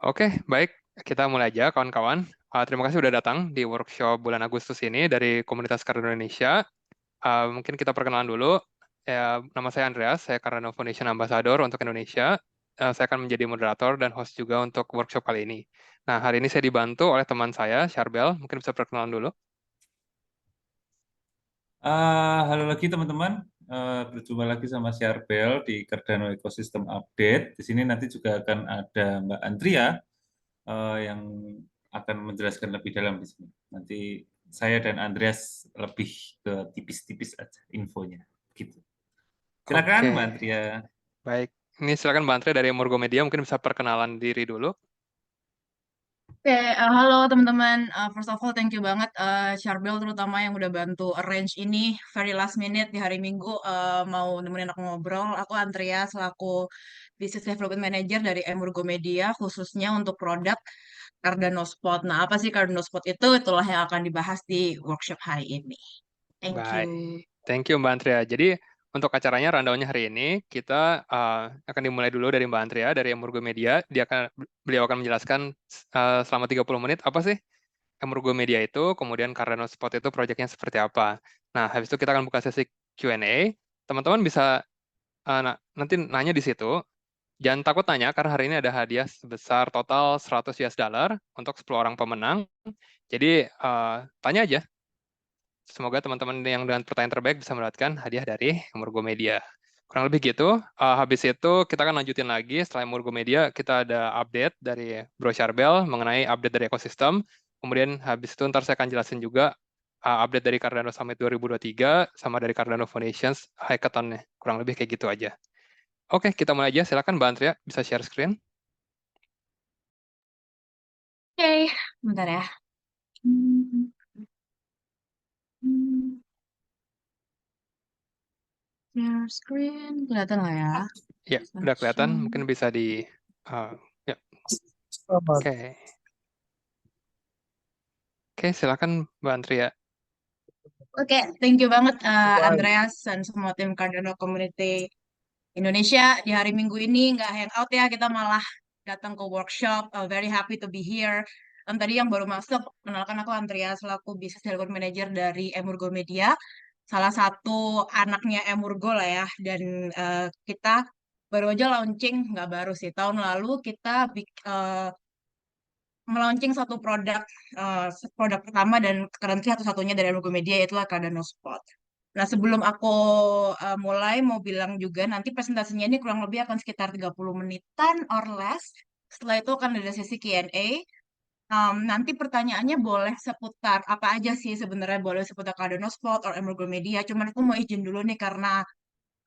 Oke, baik. Kita mulai aja, kawan-kawan. Terima kasih sudah datang di workshop bulan Agustus ini dari Komunitas Cardano Indonesia. Mungkin kita perkenalan dulu. Nama saya Andreas, saya Cardano Foundation Ambassador untuk Indonesia. Saya akan menjadi moderator dan host juga untuk workshop kali ini. Nah, hari ini saya dibantu oleh teman saya, Charbel. Mungkin bisa perkenalan dulu. Halo lagi teman-teman. Berjumpa lagi sama Syarbel di Cardano Ecosystem Update. Di sini nanti juga akan ada Mbak Andrea yang akan menjelaskan lebih dalam di sini. Nanti saya dan Andreas lebih ke tipis-tipis aja infonya, gitu. Silakan Oke, Mbak Andrea. baik. Ini silakan Mbak Andre dari Murgo Media, mungkin bisa perkenalan diri dulu. Oke, halo teman-teman. First of all, thank you banget Charbel terutama yang udah bantu arrange ini very last minute di hari Minggu mau nemenin aku ngobrol. Aku Antria selaku Business Development Manager dari Emurgo Media khususnya untuk produk Cardano Spot. Nah, apa sih Cardano Spot itu? Itulah yang akan dibahas di workshop hari ini. Thank you. Baik, thank you Mbak Antria. Jadi untuk acaranya rundown-nya hari ini kita akan dimulai dulu dari Mbak Antria dari Emurgo Media. Beliau akan menjelaskan selama 30 menit apa sih Emurgo Media itu, kemudian Cardano Spot itu proyeknya seperti apa. Nah, habis itu kita akan buka sesi Q&A. Teman-teman bisa nanti nanya di situ. Jangan takut nanya karena hari ini ada hadiah sebesar total 100 US dollar untuk 10 orang pemenang. Jadi tanya aja. Semoga teman-teman yang dengan pertanyaan terbaik bisa mendapatkan hadiah dari Emurgo Media. Kurang lebih gitu. Habis itu kita akan lanjutin lagi. Setelah Emurgo Media, kita ada update dari Bro Charbel mengenai update dari ekosistem. Kemudian habis itu ntar saya akan jelasin juga update dari Cardano Summit 2023 sama dari Cardano Foundations Hackathon-nya. Kurang lebih kayak gitu aja. Oke, kita mulai aja. Silakan Mbak Antria bisa share screen. Oke, bentar ya. Hmm, hmm, Share screen, kelihatan lah ya. Ya, udah kelihatan. Mungkin bisa di... ya, oke. Oke, silakan Mbak Antria. Oke, thank you banget Andreas dan semua tim Cardano Community Indonesia. Di hari Minggu ini nggak hangout ya, kita malah datang ke workshop. Very happy to be here. Tadi yang baru masuk, kenalkan aku Andreas selaku Business Development Manager dari Emurgo Media, salah satu anaknya Emurgo lah ya. Dan kita baru aja launching, nggak baru sih, tahun lalu kita melaunching satu produk produk pertama dan currently satu-satunya dari Ergo Media yaitu Cardano Spot. Nah, sebelum aku mulai mau bilang juga nanti presentasinya ini kurang lebih akan sekitar 30 menitan or less. Setelah itu akan ada sesi Q&A. Nanti pertanyaannya boleh seputar apa aja sih sebenarnya, boleh seputar Cardano Spot or Emergo Media. Cuman aku mau izin dulu nih karena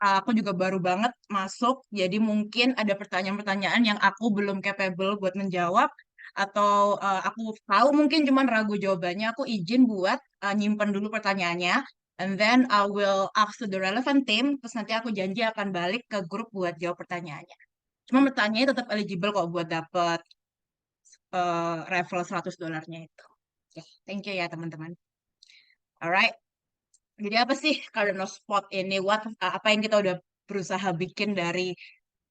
aku juga baru banget masuk, jadi mungkin ada pertanyaan-pertanyaan yang aku belum capable buat menjawab, atau aku tahu mungkin cuman ragu jawabannya, aku izin buat nyimpen dulu pertanyaannya, and then I will ask to the relevant team, terus nanti aku janji akan balik ke grup buat jawab pertanyaannya. Cuma pertanyaannya tetap eligible kok buat dapet referral 100 dolarnya itu. Oke, thank you ya teman-teman. Alright. Jadi apa sih Cardano Spot ini? Apa yang kita udah berusaha bikin dari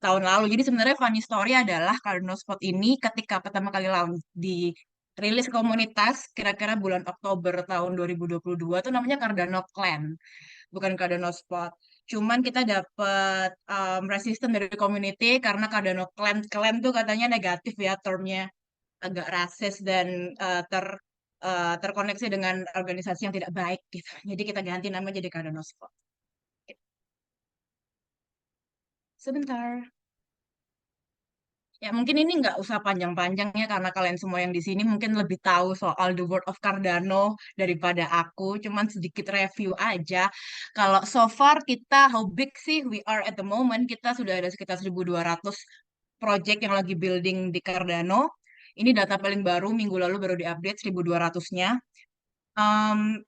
tahun lalu? Jadi sebenarnya funny story adalah Cardano Spot ini ketika pertama kali launch di rilis komunitas kira-kira bulan Oktober tahun 2022 tuh namanya Cardano Clan, bukan Cardano Spot. Cuman kita dapat resisten dari community karena Cardano Clan tuh katanya negatif ya termnya, agak rasis dan terkoneksi dengan organisasi yang tidak baik gitu. Jadi kita ganti nama jadi Cardano Spot. Sebentar. Ya mungkin ini nggak usah panjang-panjang ya karena kalian semua yang di sini mungkin lebih tahu soal the world of Cardano daripada aku. Cuman sedikit review aja. Kalau so far kita how big sih we are at the moment, kita sudah ada sekitar 1.200 project yang lagi building di Cardano. Ini data paling baru, minggu lalu baru diupdate 1.200-nya. Um,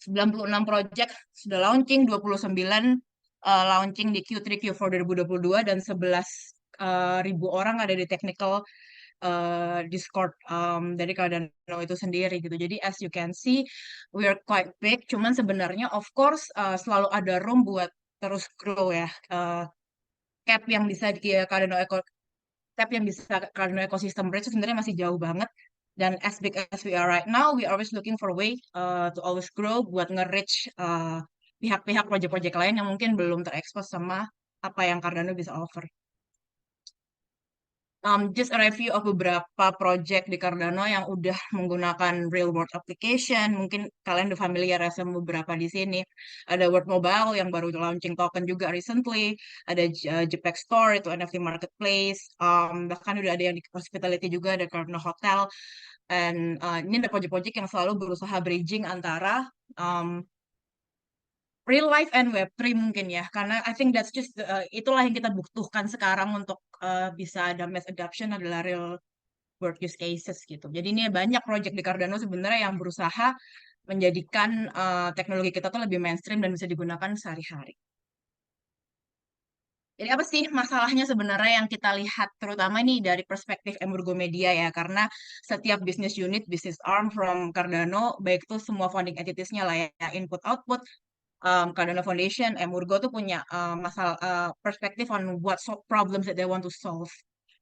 96 project sudah launching, 29 launching di Q3 Q4 2022 dan 11 ribu orang ada di technical Discord dari Cardano itu sendiri gitu. Jadi as you can see we are quite big. Cuman sebenarnya of course selalu ada room buat terus grow ya. Cap yang bisa di Cardano step yang bisa Cardano ecosystem bridge sebenarnya masih jauh banget. Dan as big as we are right now, we always looking for way to always grow buat nge-reach pihak-pihak project-project lain yang mungkin belum terekspos sama apa yang Cardano bisa offer. Just a review of beberapa project di Cardano yang udah menggunakan real world application. Mungkin kalian udah familiar ya sama beberapa di sini. Ada World Mobile yang baru launching token juga recently. Ada JPEG Store, itu NFT marketplace. Bahkan udah ada yang di hospitality juga, ada Cardano Hotel. And ini ada project-project yang selalu berusaha bridging antara real life and Web3 mungkin ya, karena I think that's just itulah yang kita butuhkan sekarang untuk bisa ada mass adoption adalah real world use cases gitu. Jadi ini banyak project di Cardano sebenarnya yang berusaha menjadikan teknologi kita tuh lebih mainstream dan bisa digunakan sehari-hari. Jadi apa sih masalahnya sebenarnya yang kita lihat terutama ini dari perspektif Emurgo Media ya, karena setiap business unit, business arm from Cardano, baik itu semua founding entities-nya lah ya, input output, Cardano Foundation, Emurgo tuh punya perspektif on what problems that they want to solve.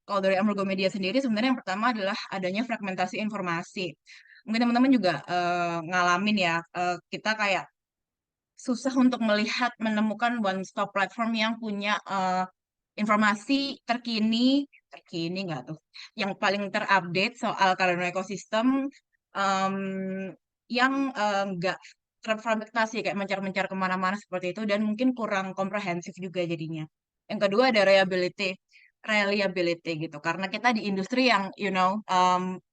Kalau dari Emurgo Media sendiri sebenarnya yang pertama adalah adanya fragmentasi informasi. Mungkin teman-teman juga ngalamin ya, kita kayak susah untuk menemukan one stop platform yang punya informasi terkini nggak tuh, yang paling terupdate soal Cardano ecosystem, em, yang nggak terfragmentasi kayak mencar-mencar kemana-mana seperti itu, dan mungkin kurang komprehensif juga jadinya. Yang kedua ada reliability gitu, karena kita di industri yang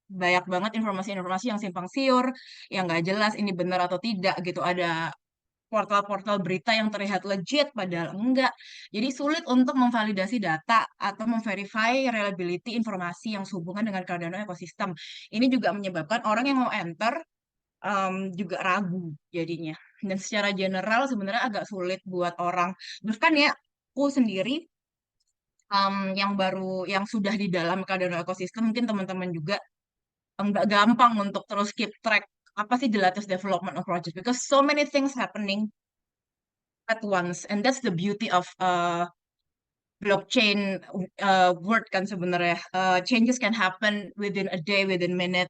banyak banget informasi-informasi yang simpang siur, yang nggak jelas ini benar atau tidak gitu. Ada portal-portal berita yang terlihat legit padahal enggak. Jadi sulit untuk memvalidasi data atau memverify reliability informasi yang sehubungan dengan Cardano ecosystem. Ini juga menyebabkan orang yang mau enter juga ragu jadinya. Dan secara general sebenarnya agak sulit buat orang. Bahkan ya, aku sendiri yang sudah di dalam Cardano ecosystem, mungkin teman-teman juga nggak gampang untuk terus keep track apa sih the latest development of project, because so many things happening at once, and that's the beauty of blockchain world kan sebenarnya. Changes can happen within a day, within minute.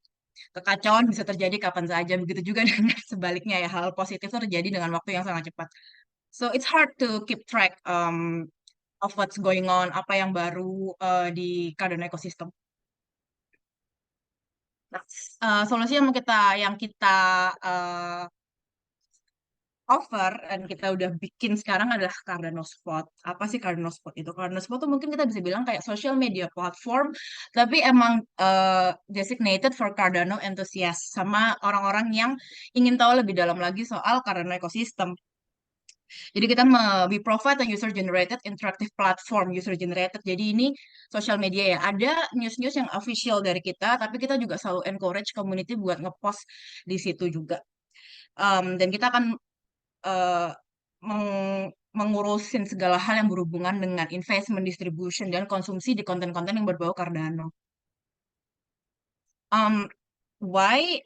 Kekacauan bisa terjadi kapan saja. Begitu juga dengan sebaliknya ya, hal positif terjadi dengan waktu yang sangat cepat. So it's hard to keep track of what's going on, apa yang baru di Cardano ecosystem. Nah, solusi yang kita offer dan kita udah bikin sekarang adalah Cardano Spot. Apa sih Cardano Spot itu? Cardano Spot tuh mungkin kita bisa bilang kayak social media platform, tapi emang designated for Cardano enthusiast sama orang-orang yang ingin tahu lebih dalam lagi soal Cardano ecosystem. Jadi kita we provide a user generated interactive platform, user generated. Jadi ini social media ya. Ada news-news yang official dari kita, tapi kita juga selalu encourage community buat ngepost di situ juga. Dan kita akan uh, mengurusin segala hal yang berhubungan dengan investment, distribution, dan konsumsi di konten-konten yang berbau Cardano. Why?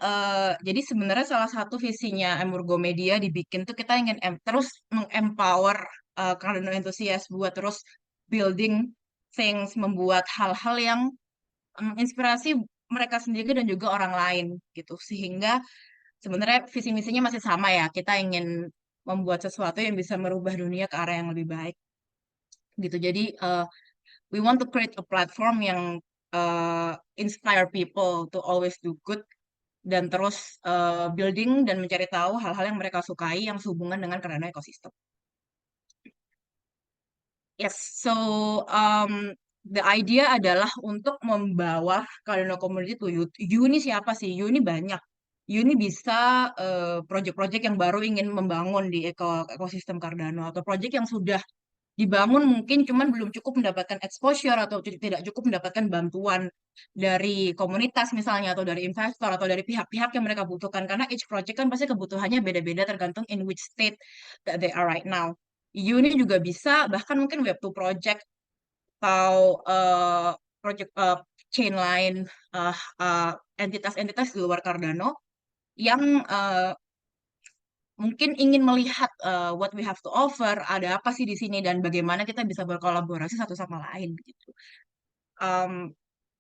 Jadi sebenarnya salah satu visinya Emurgo Media dibikin tuh kita ingin terus mengempower Cardano enthusiast buat terus building things, membuat hal-hal yang inspirasi mereka sendiri dan juga orang lain gitu. Sehingga sebenarnya visi misinya masih sama ya. Kita ingin membuat sesuatu yang bisa merubah dunia ke arah yang lebih baik gitu. Jadi we want to create a platform yang inspire people to always do good dan terus building dan mencari tahu hal-hal yang mereka sukai yang sehubungan dengan Cardano ecosystem. Yes, so the idea adalah untuk membawa Cardano community to you. You ini siapa sih? You ini banyak. You ini bisa project-project yang baru ingin membangun di ekosistem Cardano, atau project yang sudah dibangun mungkin cuman belum cukup mendapatkan exposure atau tidak cukup mendapatkan bantuan dari komunitas misalnya, atau dari investor atau dari pihak-pihak yang mereka butuhkan, karena each project kan pasti kebutuhannya beda-beda tergantung in which state that they are right now. Ini juga bisa bahkan mungkin Web2 project atau project chain lain, entitas-entitas di luar Cardano yang mungkin ingin melihat what we have to offer, ada apa sih di sini dan bagaimana kita bisa berkolaborasi satu sama lain gitu. Um,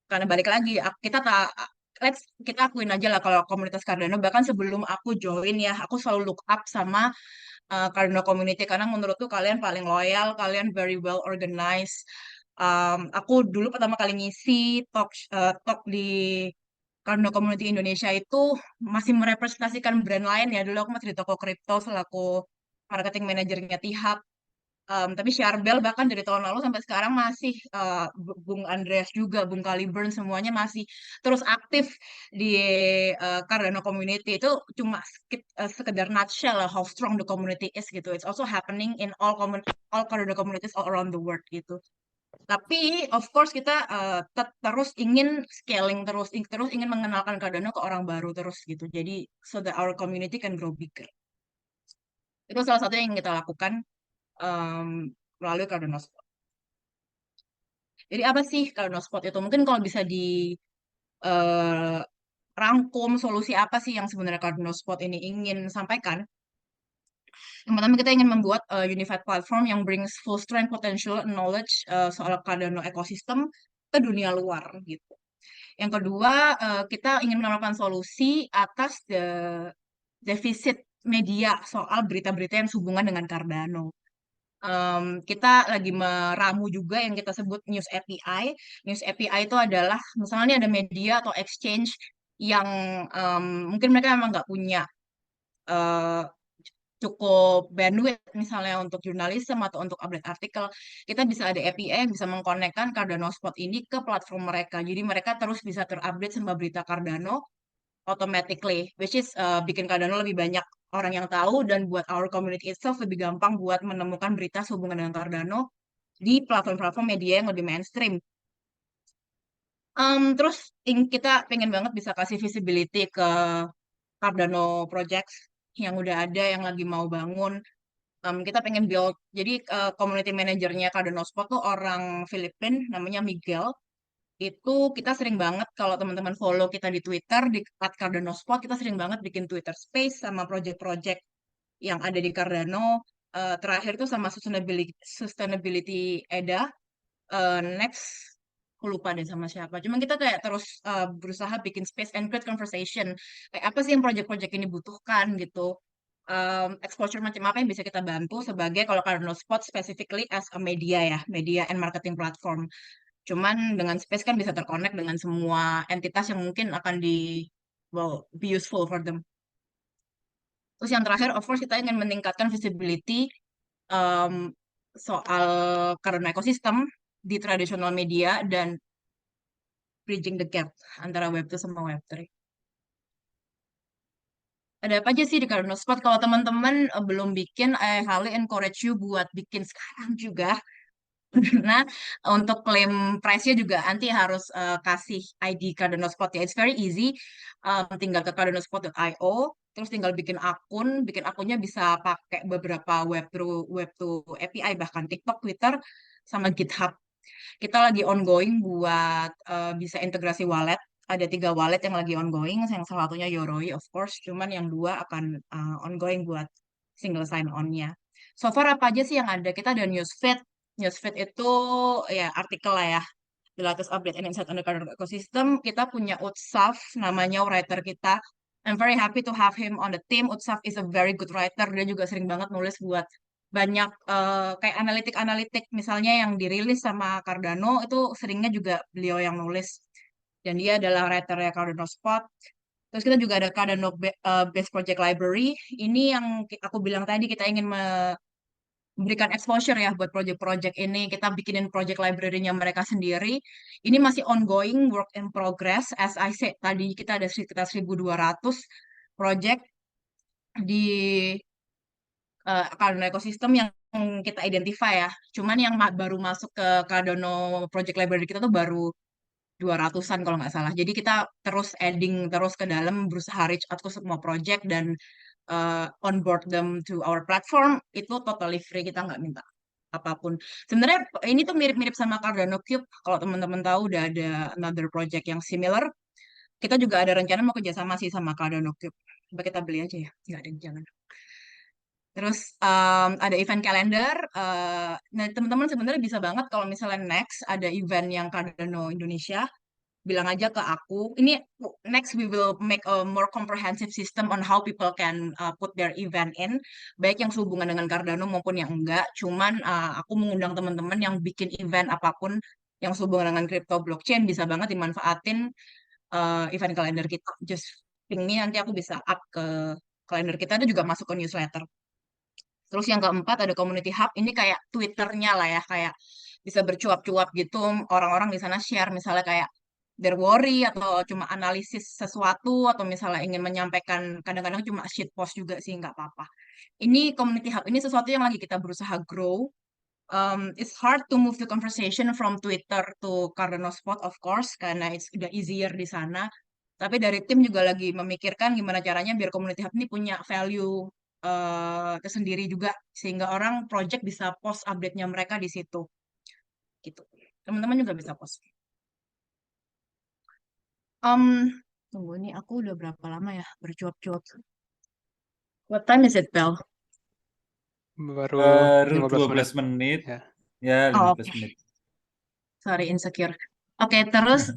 karena balik lagi, kita akuin aja lah kalau komunitas Cardano, bahkan sebelum aku join ya, aku selalu look up sama Cardano community karena menurutku kalian paling loyal, kalian very well organized. Aku dulu pertama kali ngisi talk di Cardano Community Indonesia itu masih merepresentasikan brand lain ya. Dulu aku masih di toko kripto selaku marketing manajernya Tihap. Tapi Charbel bahkan dari tahun lalu sampai sekarang masih Bung Andreas juga, Bung Caliburn semuanya masih terus aktif di Cardano community itu cuma sekedar nutshell lah how strong the community is gitu. It's also happening in all Cardano communities all around the world gitu. Tapi of course kita terus ingin scaling terus ingin mengenalkan Cardano ke orang baru terus gitu. Jadi so that our community can grow bigger. Itu salah satu yang kita lakukan melalui Cardano Spot. Jadi apa sih Cardano Spot itu? Mungkin kalau bisa dirangkum solusi apa sih yang sebenarnya Cardano Spot ini ingin sampaikan? Yang pertama kita ingin membuat unified platform yang brings full strength potential and knowledge soal Cardano ecosystem ke dunia luar gitu. Yang kedua, kita ingin menawarkan solusi atas defisit media soal berita-berita yang sehubungan dengan Cardano. Kita lagi meramu juga yang kita sebut News API. News API itu adalah misalnya ada media atau exchange yang mungkin mereka memang nggak punya eh, cukup bandwidth misalnya untuk jurnalisme atau untuk update artikel, kita bisa ada API yang bisa mengkonekkan Cardano Spot ini ke platform mereka. Jadi mereka terus bisa terupdate sama berita Cardano automatically, which is bikin Cardano lebih banyak orang yang tahu dan buat our community itself lebih gampang buat menemukan berita sehubungan dengan Cardano di platform-platform media yang lebih mainstream. Terus kita pengen banget bisa kasih visibility ke Cardano projects yang udah ada, yang lagi mau bangun. Kita pengen build, jadi community manajernya Cardano Spot tuh orang Filipina, namanya Miguel. Itu kita sering banget kalau teman-teman follow kita di Twitter di @cardanospot, kita sering banget bikin Twitter Space sama project-project yang ada di Cardano. Terakhir itu sama sustainability EDA. Next aku lupa deh sama siapa. Cuma kita kayak terus berusaha bikin space and create conversation. Kayak apa sih yang project-project ini butuhkan gitu. Exposure macam apa yang bisa kita bantu sebagai kalau Cardano Spot specifically as a media ya, media and marketing platform. Cuman dengan Space kan bisa terkonek dengan semua entitas yang mungkin akan be useful for them. Terus yang terakhir, of course kita ingin meningkatkan visibility um, soal karena ekosistem di traditional media dan bridging the gap antara Web 2 sama Web 3. Ada apa aja sih di Cardano Spot? Kalau teman-teman belum bikin, I highly encourage you buat bikin sekarang juga. Karena untuk klaim price-nya juga nanti harus kasih ID Cardano Spot ya. It's very easy. Tinggal ke cardanospot.io, terus tinggal bikin akunnya bisa pakai beberapa Web2 API, bahkan TikTok, Twitter, sama GitHub. Kita lagi ongoing buat bisa integrasi wallet. Ada 3 wallet yang lagi ongoing, yang salah satunya Yoroi of course, cuman yang 2 akan ongoing buat single sign-on-nya. So far apa aja sih yang ada? Kita ada newsfeed. Newsfeed itu ya artikel lah ya. The latest update and insight on the current ecosystem. Kita punya Utsaf, namanya writer kita. I'm very happy to have him on the team. Utsaf is a very good writer. Dia juga sering banget nulis buat banyak kayak analitik-analitik misalnya yang dirilis sama Cardano itu seringnya juga beliau yang nulis. Dan dia adalah writer-nya Cardano Spot. Terus kita juga ada Cardano Base Project Library. Ini yang aku bilang tadi kita ingin memberikan exposure ya buat project-project ini. Kita bikinin project library-nya mereka sendiri. Ini masih ongoing, work in progress. As I said, tadi kita ada sekitar 1.200 project di Cardano ekosistem yang kita identify ya. Cuman yang baru masuk ke Cardano project library kita tuh baru 200-an kalau nggak salah. Jadi kita terus adding terus ke dalam, berusaha reach out ke semua project dan onboard them to our platform. Itu totally free, kita nggak minta apapun. Sebenarnya ini tuh mirip-mirip sama Cardano Cube. Kalau teman-teman tahu udah ada another project yang similar. Kita juga ada rencana mau kerjasama sih sama Cardano Cube. Coba kita beli aja ya, nggak ada jangan. Terus ada event calendar. Nah, teman-teman sebenarnya bisa banget kalau misalnya next ada event yang Cardano Indonesia, bilang aja ke aku. Ini next we will make a more comprehensive system on how people can put their event in, baik yang sehubungan dengan Cardano maupun yang enggak. Cuman aku mengundang teman-teman yang bikin event apapun yang sehubungan dengan crypto blockchain bisa banget dimanfaatin event kalender kita. Just ping me, nanti aku bisa up ke kalender kita, ada juga masuk ke newsletter. Terus yang keempat ada community hub. Ini kayak Twitternya lah ya, kayak bisa bercuap-cuap gitu. Orang-orang di sana share misalnya kayak their worry atau cuma analisis sesuatu atau misalnya ingin menyampaikan, kadang-kadang cuma shit post juga sih, nggak apa-apa. Ini community hub ini sesuatu yang lagi kita berusaha grow. It's hard to move the conversation from Twitter to Cardano Spot, of course, karena it's udah easier di sana. Tapi dari tim juga lagi memikirkan gimana caranya biar community hub ini punya value tersendiri juga, sehingga orang project bisa post update-nya mereka di situ. Gitu. Teman-teman juga bisa post. Tunggu, ini aku udah berapa lama ya bercuap-cuap? What time is it, Bel? Baru Baru 15 menit. 12 menit. Ya. Ya, Oh, 15 menit. sorry, insecure. Oke, terus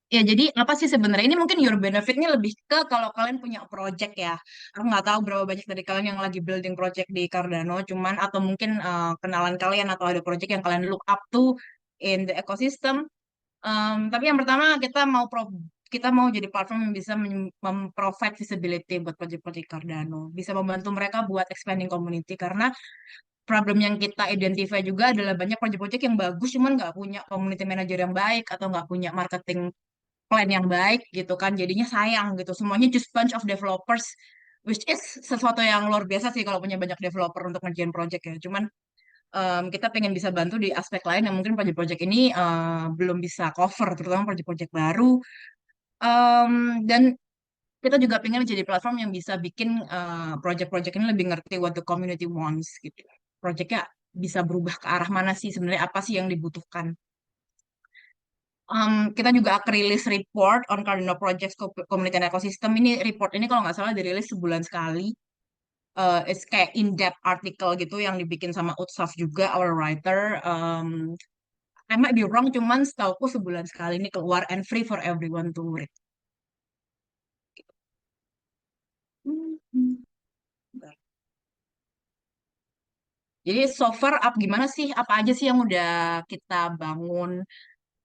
ya jadi apa sih sebenarnya ini mungkin your benefit-nya lebih ke kalau kalian punya project ya. Aku nggak tahu berapa banyak dari kalian yang lagi building project di Cardano, cuman atau mungkin kenalan kalian atau ada project yang kalian look up to in the ecosystem. Tapi yang pertama kita mau jadi platform yang bisa memprovide visibility buat project-project Cardano, bisa membantu mereka buat expanding community karena problem yang kita identify juga adalah banyak project-project yang bagus cuman nggak punya community manager yang baik atau nggak punya marketing plan yang baik gitu kan, jadinya sayang gitu, semuanya just bunch of developers, which is sesuatu yang luar biasa sih kalau punya banyak developer untuk ngerjain project ya. Cuman kita pengen bisa bantu di aspek lain yang mungkin project-project ini belum bisa cover, terutama project-project baru. Dan kita juga pengen jadi platform yang bisa bikin project-project ini lebih ngerti what the community wants gitu. Projectnya bisa berubah ke arah mana sih sebenarnya, apa sih yang dibutuhkan. Kita juga akan rilis report on Cardano Projects Community and Ecosystem. Ini report ini kalau nggak salah dirilis sebulan sekali. It's kayak in-depth article gitu yang dibikin sama Utsaf juga, our writer. I might be wrong, cuman setauku sebulan sekali ini keluar and free for everyone to read. Hmm. Jadi so far up gimana sih? Apa aja sih yang udah kita bangun?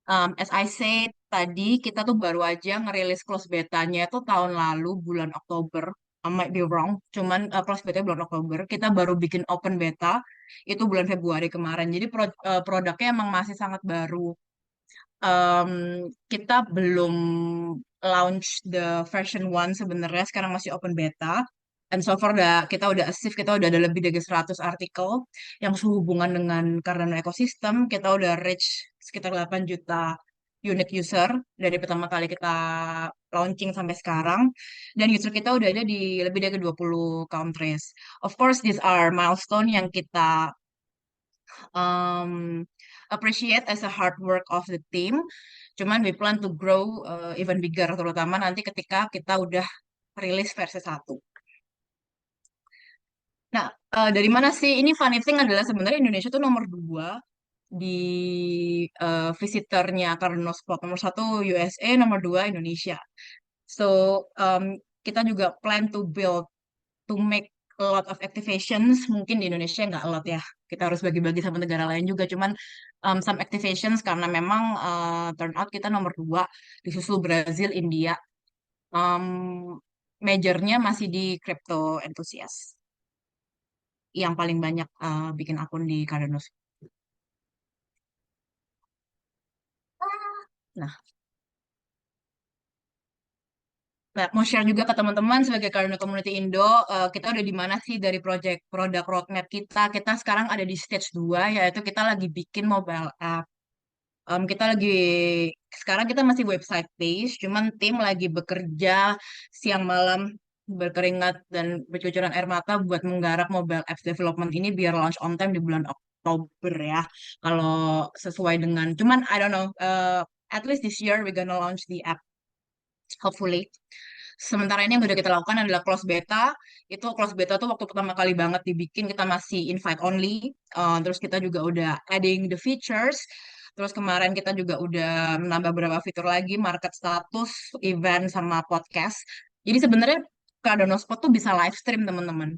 As I said tadi, kita tuh baru aja ngerilis close beta-nya itu tahun lalu bulan Oktober. I might be wrong, cuman close beta bulan Oktober. Kita baru bikin open beta itu bulan Februari kemarin. Jadi produknya emang masih sangat baru. Um, Kita belum launch the version 1 sebenarnya, sekarang masih open beta. And so far kita udah asif, kita udah ada lebih dari 100 artikel yang sehubungan dengan Cardano ekosistem. Kita udah reach sekitar 8 juta unique user dari pertama kali kita launching sampai sekarang. Dan user kita udah ada di lebih dari 20 countries. Of course, these are milestone yang kita um, appreciate as a hard work of the team. Cuman we plan to grow even bigger, terutama nanti ketika kita udah rilis versi 1. Nah, dari mana sih? Ini funny thing adalah sebenarnya Indonesia tuh nomor 2 di visitornya Cardano Spot. Nomor 1 USA, nomor 2 Indonesia. So, kita juga plan to make a lot of activations. Mungkin di Indonesia nggak a lot ya. Kita harus bagi-bagi sama negara lain juga. Cuman some activations karena memang turn out kita nomor 2, disusul Brazil, India. Majornya masih di crypto enthusiast yang paling banyak bikin akun di Cardano. Nah, mau share juga ke teman-teman sebagai Cardano Community Indo, kita udah di mana sih dari project produk roadmap kita. Kita sekarang ada di stage 2, yaitu kita lagi bikin mobile app. Sekarang kita masih website base, cuman tim lagi bekerja siang malam berkeringat dan bercucuran air mata buat menggarap mobile apps development ini biar launch on time di bulan Oktober ya. Kalau sesuai dengan, cuman I don't know, at least this year we're gonna launch the app, hopefully. Sementara ini yang udah kita lakukan adalah close beta. Itu close beta tuh waktu pertama kali banget dibikin kita masih invite only. Terus kita juga udah adding the features. Terus kemarin kita juga udah menambah beberapa fitur lagi, market status, event, sama podcast. Jadi sebenarnya Cardano Spot tuh bisa live stream teman-teman.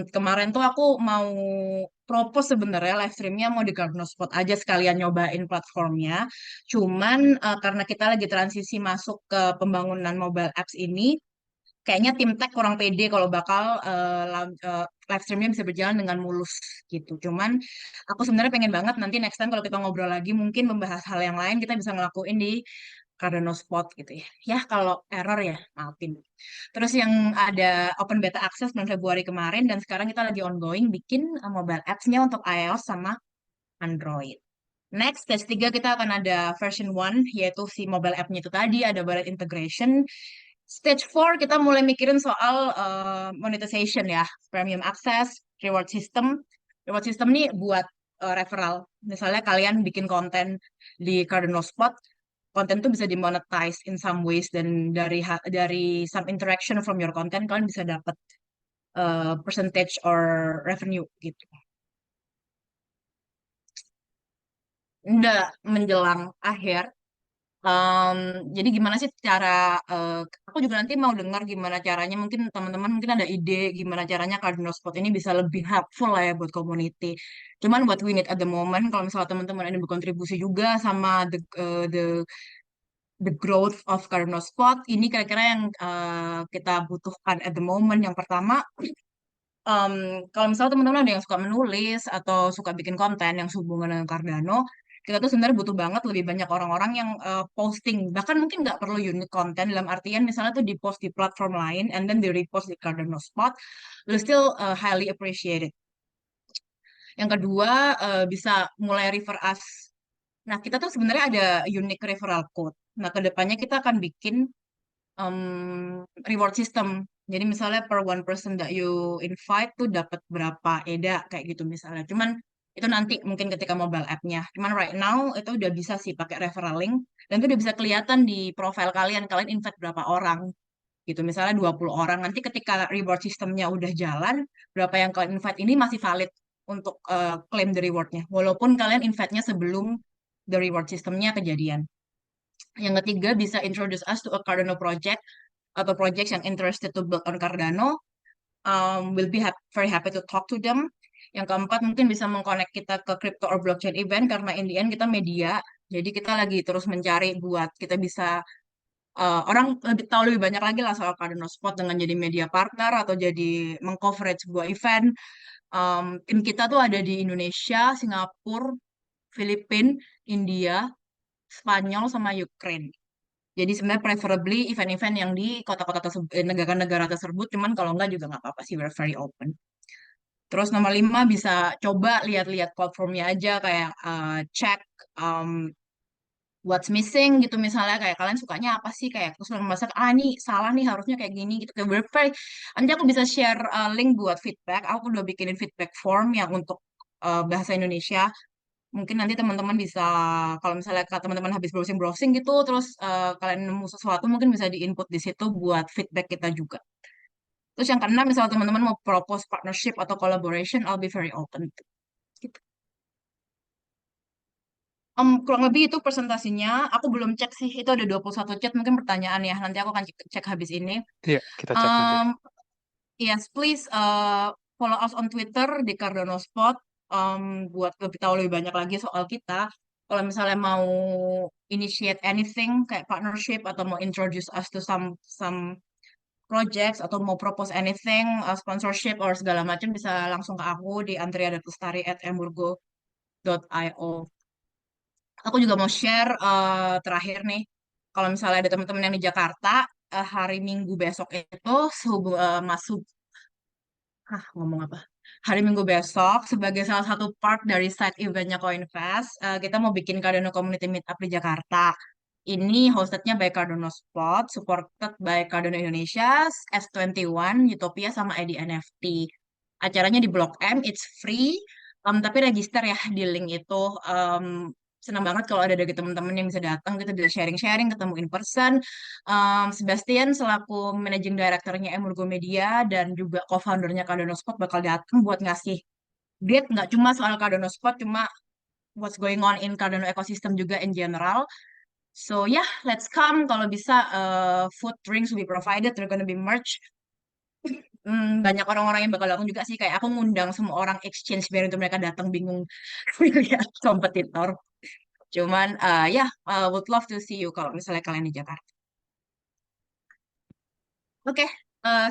Kemarin tuh aku mau propose sebenarnya live streamnya mau di Cardano Spot aja sekalian nyobain platformnya. Cuman karena kita lagi transisi masuk ke pembangunan mobile apps ini, kayaknya tim tech kurang pede kalau bakal live streamnya bisa berjalan dengan mulus gitu. Cuman aku sebenarnya pengen banget nanti next time kalau kita ngobrol lagi mungkin membahas hal yang lain kita bisa ngelakuin di Cardano Spot gitu ya. Ya kalau error ya maafin. Terus yang ada open beta access bulan Februari kemarin dan sekarang kita lagi ongoing bikin mobile apps-nya untuk iOS sama Android. Next, stage 3 kita akan ada version 1, yaitu si mobile app-nya itu tadi, ada wallet integration. Stage 4, kita mulai mikirin soal monetization ya, premium access, reward system. Reward system nih buat referral. Misalnya kalian bikin konten di Cardano Spot, konten tuh bisa dimonetize in some ways, dan dari some interaction from your content, kalian bisa dapat percentage or revenue gitu. Udah menjelang akhir. Jadi gimana sih cara aku juga nanti mau dengar gimana caranya mungkin teman-teman mungkin ada ide gimana caranya Cardano Spot ini bisa lebih helpful lah ya buat community. Cuman what we need at the moment kalau misalnya teman-teman ini berkontribusi juga sama the growth of Cardano Spot ini kira-kira yang kita butuhkan at the moment. Yang pertama em, kalau misalnya teman-teman ada yang suka menulis atau suka bikin konten yang sehubungan dengan Cardano, kita tuh sebenarnya butuh banget lebih banyak orang-orang yang posting. Bahkan mungkin nggak perlu unit konten dalam artian misalnya tuh di post di platform lain and then di repost di Cardano Spot, will still highly appreciated. Yang kedua, bisa mulai refer us. Nah, kita tuh sebenarnya ada unique referral code. Nah, kedepannya kita akan bikin reward system. Jadi misalnya per one person that you invite tuh dapat berapa EDA kayak gitu misalnya. Cuman itu nanti mungkin ketika mobile app-nya. Cuman right now itu udah bisa sih pakai referral link dan itu udah bisa kelihatan di profile kalian invite berapa orang gitu. Misalnya 20 orang. Nanti ketika reward systemnya udah jalan, berapa yang kalian invite ini masih valid untuk claim the reward-nya. Walaupun kalian invite-nya sebelum the reward systemnya kejadian. Yang ketiga bisa introduce us to a Cardano project atau project yang interested to build on Cardano. Will be very happy to talk to them. Yang keempat mungkin bisa mengconnect kita ke crypto or blockchain event karena in the end kita media. Jadi kita lagi terus mencari buat kita bisa orang lebih tahu lebih banyak lagi lah soal Cardano Spot dengan jadi media partner atau jadi mengcoverage sebuah event. Tim kita tuh ada di Indonesia, Singapura, Filipina, India, Spanyol, sama Ukraine. Jadi sebenarnya preferably event-event yang di kota-kota tersebut, negara-negara tersebut, cuman kalau enggak juga nggak apa-apa sih, we're very open. Terus nomor 5 bisa coba lihat-lihat platformnya aja kayak cek what's missing gitu misalnya kayak kalian sukanya apa sih kayak terus kalian merasa ini salah nih harusnya kayak gini gitu kayak we're very, nanti aku bisa share link buat feedback. Aku udah bikinin feedback form yang untuk bahasa Indonesia. Mungkin nanti teman-teman bisa, kalau misalnya teman-teman habis browsing-browsing gitu, terus kalian nemu sesuatu, mungkin bisa di-input di situ buat feedback kita juga. Terus yang keenam, misalnya teman-teman mau propose partnership atau collaboration, I'll be very open. Gitu. Kurang lebih itu presentasinya. Aku belum cek sih, itu ada 21 chat, mungkin pertanyaan ya. Nanti aku akan cek habis ini. Iya, kita cek nanti. Yes, please follow us on Twitter di Cardano Spot buat lebih tahu lebih banyak lagi soal kita. Kalau misalnya mau initiate anything kayak partnership atau mau introduce us to some projects atau mau propose anything sponsorship or segala macam bisa langsung ke aku di andrea.lestari@emurgo.io. Aku juga mau share terakhir nih. Kalau misalnya ada teman-teman yang di Jakarta hari Minggu besok itu masuk ngomong apa? Hari Minggu besok sebagai salah satu part dari side eventnya CoinFest, kita mau bikin Cardano Community Meetup di Jakarta. Ini hostednya by Cardano Spot, supported by Cardano Indonesia, S21, Utopia, sama ID NFT. Acaranya di Blok M, it's free, tapi register ya di link itu. senang banget kalau ada dari teman-teman yang bisa datang, kita bisa sharing-sharing, ketemu in person. Sebastian selaku managing directornya Emurgo Media dan juga co-foundernya Cardano Spot bakal datang buat ngasih update nggak cuma soal Cardano Spot, cuma what's going on in Cardano ecosystem juga in general. So yeah, let's come. Kalau bisa food drinks will be provided, they're gonna be merch. Banyak orang-orang yang bakal datang juga sih. Kayak aku ngundang semua orang exchange biar untuk mereka datang bingung lihat kompetitor. Cuman ya would love to see you kalau misalnya kalian di Jakarta. Oke,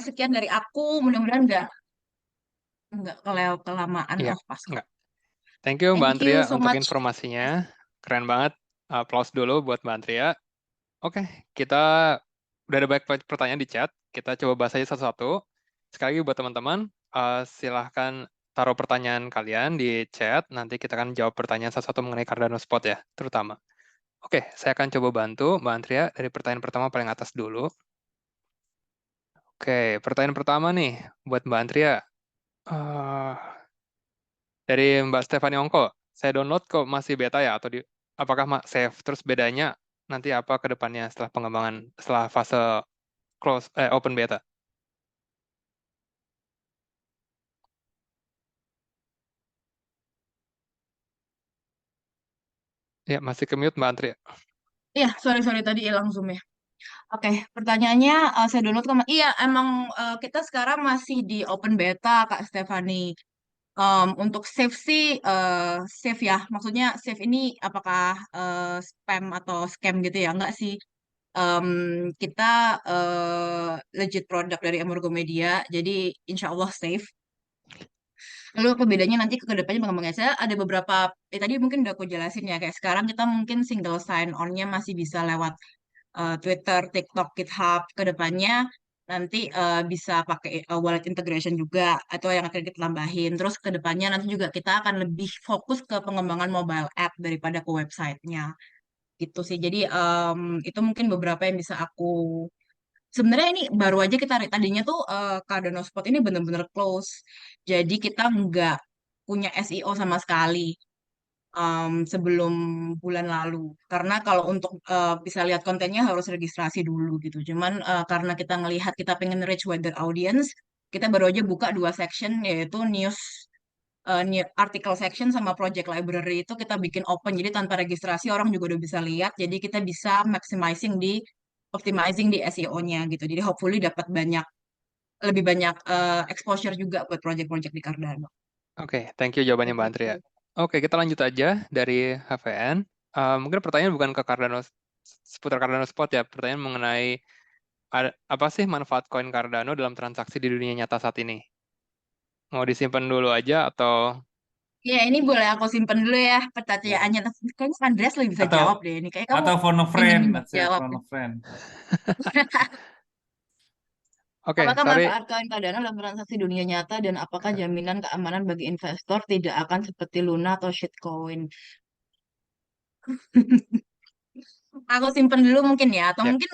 sekian dari aku. Mudah-mudahan nggak kelamaan. Iya, Oh pas kok. enggak. Thank you Mbak Thank you Antria so untuk much. informasinya. Keren banget. Applause dulu buat Mbak Antria. Oke, kita udah ada banyak pertanyaan di chat. Kita coba bahas aja satu-satu. Sekali lagi buat teman-teman, silahkan taruh pertanyaan kalian di chat. Nanti kita akan jawab pertanyaan satu-satu mengenai Cardano Spot ya, terutama. Oke, saya akan coba bantu Mbak Antria dari pertanyaan pertama paling atas dulu. Oke, pertanyaan pertama nih buat Mbak Antria. Eh, dari Mbak Stefani Ongko, saya download kok masih beta ya atau apakah save? Terus bedanya nanti apa ke depannya setelah pengembangan setelah fase open beta? Ya, masih ke mute Mbak Antri. Iya, sorry tadi hilang Zoom-nya. Oke, pertanyaannya saya download ke iya emang kita sekarang masih di open beta Kak Stefani. Untuk save sih save ya, maksudnya save ini apakah spam atau scam gitu ya? Enggak sih. Em, kita legit produk dari Emurgo Media, jadi insya Allah safe. Lalu apa bedanya nanti ke depannya pengembangannya? Saya ada beberapa, tadi mungkin udah aku jelasin ya, kayak sekarang kita mungkin single sign on-nya masih bisa lewat Twitter, TikTok, GitHub. Ke depannya nanti bisa pakai wallet integration juga, atau yang akan kita tambahin. Terus ke depannya nanti juga kita akan lebih fokus ke pengembangan mobile app daripada ke websitenya. Gitu sih. Jadi itu mungkin beberapa yang bisa aku sebenarnya ini baru aja kita tadinya tuh Cardano Spot ini bener-bener close. Jadi kita nggak punya SEO sama sekali sebelum bulan lalu. Karena kalau untuk bisa lihat kontennya harus registrasi dulu gitu. Cuman karena kita ngelihat kita pengen reach wider audience, kita baru aja buka dua section yaitu news article section sama project library itu kita bikin open jadi tanpa registrasi orang juga udah bisa lihat jadi kita bisa maximizing di optimizing di SEO-nya gitu jadi hopefully dapat lebih banyak exposure juga buat project-project di Cardano. Oke, thank you jawabannya Mbak Antri ya. Oke, kita lanjut aja dari HVN. Mungkin pertanyaan bukan ke Cardano seputar Cardano Spot ya, pertanyaan mengenai apa sih manfaat koin Cardano dalam transaksi di dunia nyata saat ini? Mau disimpan dulu aja atau Ya ini boleh aku simpen dulu ya Ya. pertanyaannya. Kayaknya Andreas lebih bisa Atau jawab deh ini. Kayak kamu atau phone a pengen friend, jawab. phone a friend. Oke, Apakah sorry. manfaat koin Cardano dalam transaksi dunia nyata dan apakah jaminan keamanan bagi investor tidak akan seperti Luna atau shitcoin? Aku simpen dulu mungkin ya, atau Ya, mungkin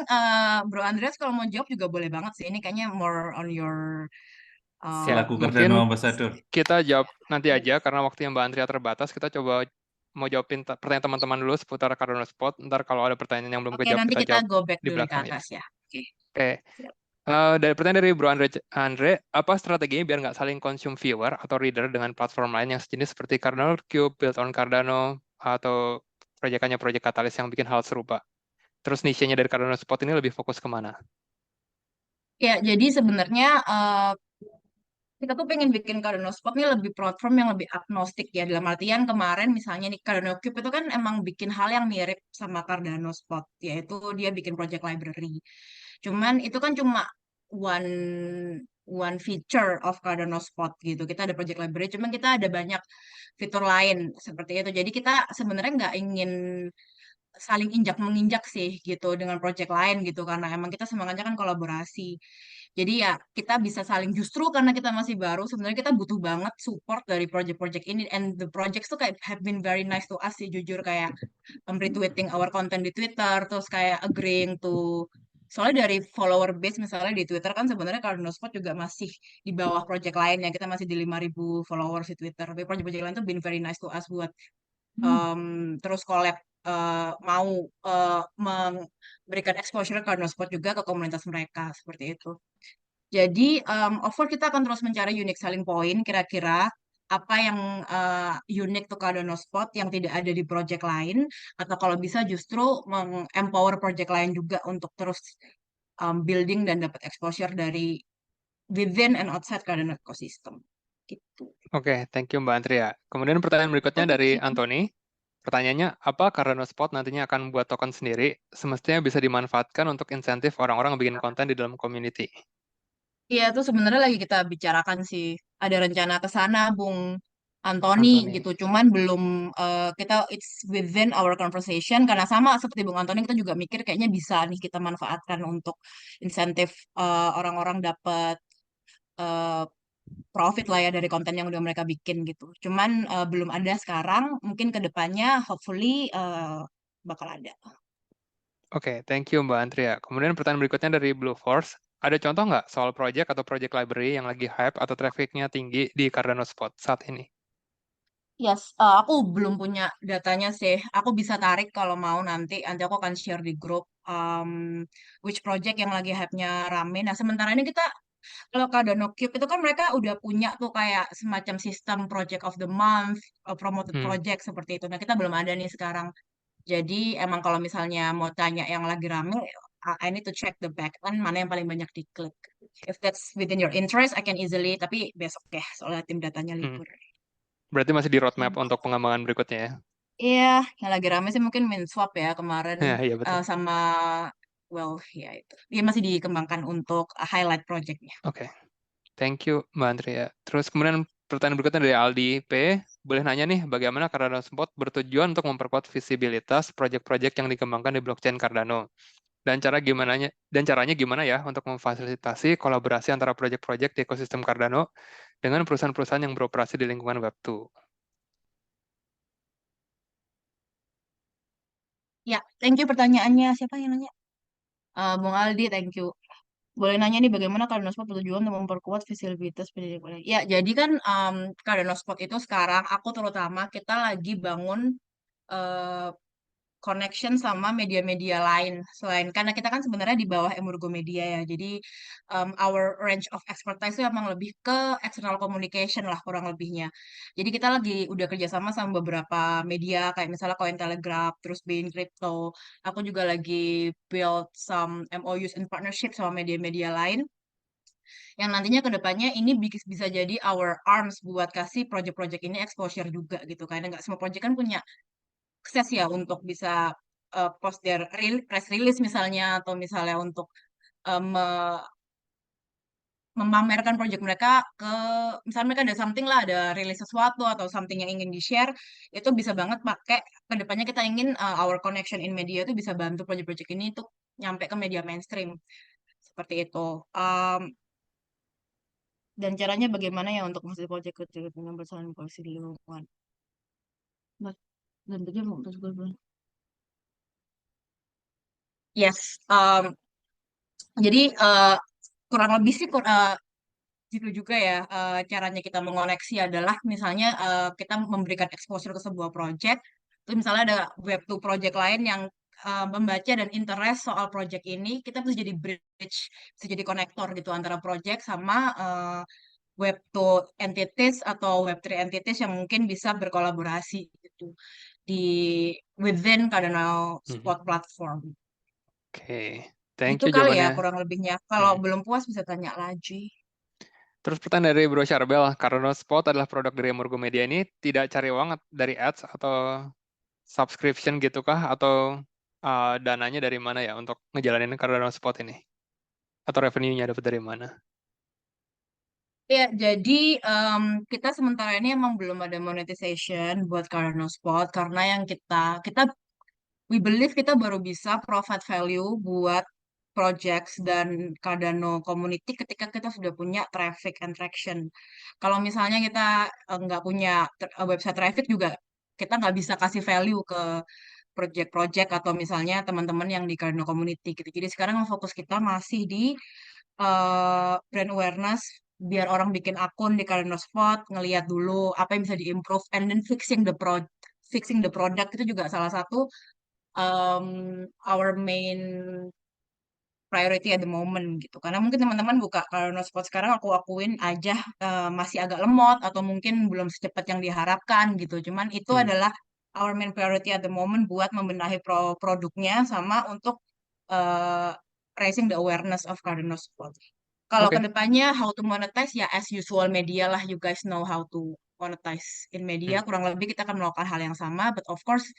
Bro Andreas kalau mau jawab juga boleh banget sih. Ini kayaknya more on your ya, Selaku mungkin Cardano Ambassador. kita jawab nanti aja karena waktu yang Mbak Andrea terbatas. Kita coba mau jawabin pertanyaan teman-teman dulu seputar Cardano Spot. Ntar kalau ada pertanyaan yang belum Oke, kejawab nanti kita kita jawab go back di dulu ke belakang ya. atas ya. Oke. Oke. Siap. Dari pertanyaan dari Bro Andre, apa strateginya biar nggak saling consume viewer atau reader dengan platform lain yang sejenis seperti Cardano Cube, Build on Cardano, atau proyekannya proyek Katalis yang bikin hal serupa? Terus niche-nya dari Cardano Spot ini lebih fokus kemana? Ya, jadi sebenarnya kita tuh pengen bikin Cardano Spot ini lebih platform yang lebih agnostik ya. Dalam artian kemarin misalnya nih Cardano Cube itu kan emang bikin hal yang mirip sama Cardano Spot, yaitu dia bikin project library. Cuman itu kan cuma one one feature of Cardano Spot gitu. Kita ada project library, cuman kita ada banyak fitur lain seperti itu. Jadi kita sebenarnya nggak ingin saling injak menginjak sih gitu dengan project lain gitu karena emang kita semangatnya kan kolaborasi. Jadi ya kita bisa saling justru karena kita masih baru sebenarnya kita butuh banget support dari project-project ini and the projects tuh kayak have been very nice to us sih jujur kayak retweeting our content di Twitter terus kayak agreeing to soalnya dari follower base misalnya di Twitter kan sebenarnya Cardano Spot juga masih di bawah project lain ya kita masih di 5.000 followers di Twitter tapi project-project lain tuh been very nice to us buat terus collab mau memberikan exposure ke Cardano juga ke komunitas mereka seperti itu. Jadi overall kita akan terus mencari unique selling point kira-kira apa yang unik tuh Cardano Spot yang tidak ada di project lain atau kalau bisa justru empower project lain juga untuk terus building dan dapat exposure dari within and outside Cardano ecosystem. Gitu. Oke, thank you Mbak Antria. Kemudian pertanyaan berikutnya Oke, dari thank you. Anthony. Pertanyaannya, apa Cardano Spot nantinya akan buat token sendiri, semestinya bisa dimanfaatkan untuk insentif orang-orang yang bikin konten di dalam community? Iya, itu sebenarnya lagi kita bicarakan sih. Ada rencana ke sana, Bung Antoni Anthony. gitu. Cuman belum kita it's within our conversation karena sama seperti Bung Antoni kita juga mikir kayaknya bisa nih kita manfaatkan untuk insentif orang-orang dapat eh, profit lah ya dari konten yang udah mereka bikin gitu. Cuman belum ada sekarang, mungkin ke depannya hopefully bakal ada. Oke, thank you Mbak Antria. Kemudian pertanyaan berikutnya dari Blue Force. Ada contoh nggak soal project atau project library yang lagi hype atau traffic-nya tinggi di Cardano Spot saat ini? Yes, aku belum punya datanya sih. Aku bisa tarik kalau mau nanti. Nanti aku akan share di grup which project yang lagi hype-nya rame. Nah, sementara ini kita kalau Cardano Cube itu kan mereka udah punya tuh kayak semacam sistem project of the month, promoted Hmm. project seperti itu. Nah, kita belum ada nih sekarang. Jadi emang kalau misalnya mau tanya yang lagi rame, I need to check the back end mana yang paling banyak diklik. If that's within your interest, I can easily. Tapi besok ya, soalnya tim datanya Hmm. libur. Berarti masih di roadmap untuk pengembangan berikutnya ya? Iya, yang lagi rame sih mungkin MinSwap ya kemarin Ya, iya betul. sama well ya itu. Dia masih dikembangkan untuk highlight projectnya. Oke, thank you Mbak Andrea. Terus kemudian pertanyaan berikutnya dari Aldi P. Boleh nanya nih, bagaimana Cardano Spot bertujuan untuk memperkuat visibilitas proyek-proyek yang dikembangkan di blockchain Cardano? Dan caranya gimana ya untuk memfasilitasi kolaborasi antara proyek-proyek di ekosistem Cardano dengan perusahaan-perusahaan yang beroperasi di lingkungan Web2? Ya, thank you pertanyaannya. Siapa yang nanya? Bung Aldi, thank you. Boleh nanya nih bagaimana Cardano Spot bertujuan untuk memperkuat visibilitas pendidikan. Ya, jadi kan Cardano Spot itu sekarang aku terutama kita lagi bangun eh, connection sama media-media lain selain karena kita kan sebenarnya di bawah Emurgo Media ya. Jadi our range of expertise itu emang lebih ke external communication lah kurang lebihnya. Jadi kita lagi udah kerjasama sama beberapa media kayak misalnya Cointelegraph, terus Bain Crypto. Aku juga lagi build some MOUs in partnership sama media-media lain yang nantinya ke depannya ini bisa jadi our arms buat kasih project-project ini exposure juga gitu. Karena nggak semua project kan punya akses ya untuk bisa post their press release misalnya atau misalnya untuk memamerkan project mereka ke misalnya mereka ada something lah ada rilis sesuatu atau something yang ingin di-share itu bisa banget pakai kedepannya kita ingin our connection in media itu bisa bantu project-project ini untuk nyampe ke media mainstream seperti itu. Dan caranya bagaimana ya untuk menghasilkan project kecil dengan bersama polisi di lingkungan. Dan dia mau terus gue. Yes, jadi kurang lebih sih gitu juga ya caranya kita mengoneksi adalah misalnya kita memberikan exposure ke sebuah project, terus misalnya ada web to project lain yang membaca dan interest soal project ini, kita bisa jadi bridge, bisa jadi konektor gitu antara project sama web to entities atau web 3 entities yang mungkin bisa berkolaborasi gitu di within Cardano Spot platform. Oke, thank Itu you kali ya jawabannya. kurang lebihnya. Kalau belum puas bisa tanya lagi. Terus pertanyaan dari Bro Charbel, Cardano Spot adalah produk dari Emurgo Media ini tidak cari uang dari ads atau subscription gitu kah? Atau dananya dari mana ya untuk ngejalanin Cardano Spot ini? Atau revenue-nya dapat dari mana? Ya, jadi kita sementara ini emang belum ada monetization buat Cardano Spot karena yang kita we believe kita baru bisa provide value buat projects dan Cardano community ketika kita sudah punya traffic and traction. Kalau misalnya kita nggak punya website traffic juga kita nggak bisa kasih value ke project-project atau misalnya teman-teman yang di Cardano community gitu. Jadi sekarang fokus kita masih di brand awareness biar orang bikin akun di Cardano Spot ngelihat dulu apa yang bisa diimprove and then fixing the fixing the product itu juga salah satu our main priority at the moment gitu. Karena mungkin teman-teman buka Cardano Spot sekarang aku akuin aja masih agak lemot atau mungkin belum secepat yang diharapkan gitu. Cuman itu adalah our main priority at the moment buat membenahi produknya sama untuk raising the awareness of Cardano Spot. Kalau Oke. kedepannya how to monetize ya as usual media lah, you guys know how to monetize in media. Kurang lebih kita akan melakukan hal yang sama, but of course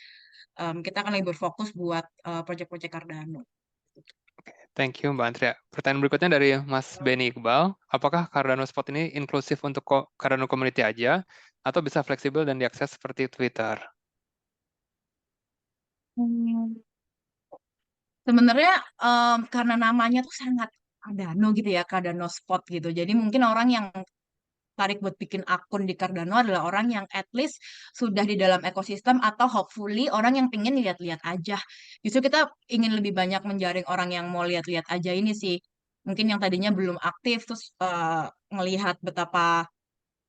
kita akan lebih berfokus buat project-project Cardano. Thank you, Mbak Antria. Pertanyaan berikutnya dari Mas Benny Iqbal. Apakah Cardano Spot ini inklusif untuk Cardano Community aja, atau bisa fleksibel dan diakses seperti Twitter? Hmm, Sebenarnya karena namanya tuh sangat Cardano gitu ya, Cardano Spot gitu. Jadi mungkin orang yang tarik buat bikin akun di Cardano adalah orang yang at least sudah di dalam ekosistem atau hopefully orang yang pengen lihat-lihat aja. Justru kita ingin lebih banyak menjaring orang yang mau lihat-lihat aja ini sih. Mungkin yang tadinya belum aktif terus ngelihat betapa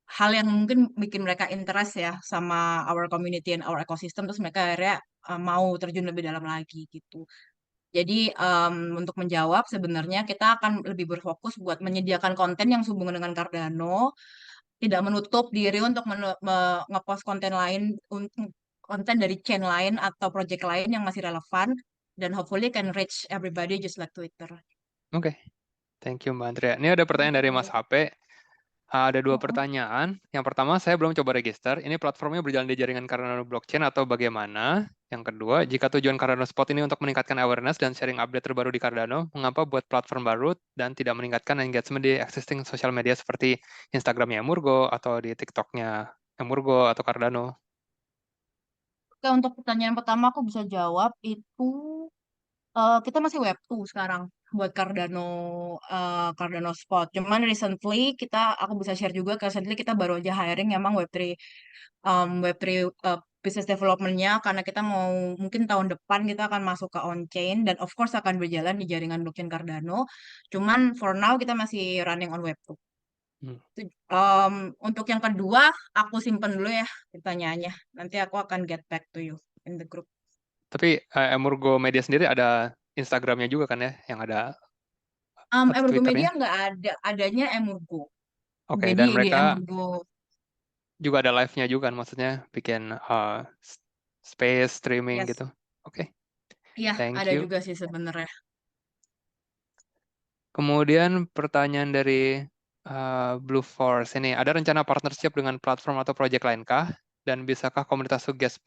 hal yang mungkin bikin mereka interest ya sama our community and our ecosystem terus mereka akhirnya mau terjun lebih dalam lagi gitu. Jadi untuk menjawab sebenarnya kita akan lebih berfokus buat menyediakan konten yang sehubungan dengan Cardano, tidak menutup diri untuk ngepost konten lain, konten dari chain lain atau project lain yang masih relevan dan hopefully can reach everybody just like Twitter. Oke. Thank you, Mbak Andrea. Ini ada pertanyaan dari Mas HP. Ada 2 pertanyaan. Yang pertama, saya belum coba register. Ini platformnya berjalan di jaringan Cardano blockchain atau bagaimana? Yang kedua, jika tujuan Cardano Spot ini untuk meningkatkan awareness dan sharing update terbaru di Cardano, mengapa buat platform baru dan tidak meningkatkan engagement di existing social media seperti Instagramnya Emurgo atau di TikToknya Emurgo atau Cardano? Oke, untuk pertanyaan pertama aku bisa jawab itu kita masih Web 2 sekarang buat Cardano Spot. Cuman recently aku bisa share juga recently kita baru aja hiring emang Web3 business development-nya karena kita mau mungkin tahun depan kita akan masuk ke on-chain dan of course akan berjalan di jaringan blockchain Cardano. Cuman for now kita masih running on Web 2. Untuk yang kedua, aku simpen dulu ya pertanyaannya. Nanti aku akan get back to you in the group. Tapi Emurgo Media sendiri ada Instagramnya juga kan ya, yang ada atau Emurgo Media Twitternya? nggak ada, adanya Emurgo. Oke, Jadi dan di mereka Emurgo, juga ada live-nya juga kan, maksudnya bikin space streaming yes, gitu. Oke, iya thank ada you. juga sih sebenarnya. Kemudian pertanyaan dari Blue Force ini, ada rencana partnership dengan platform atau project lainkah? Dan bisakah komunitas suggest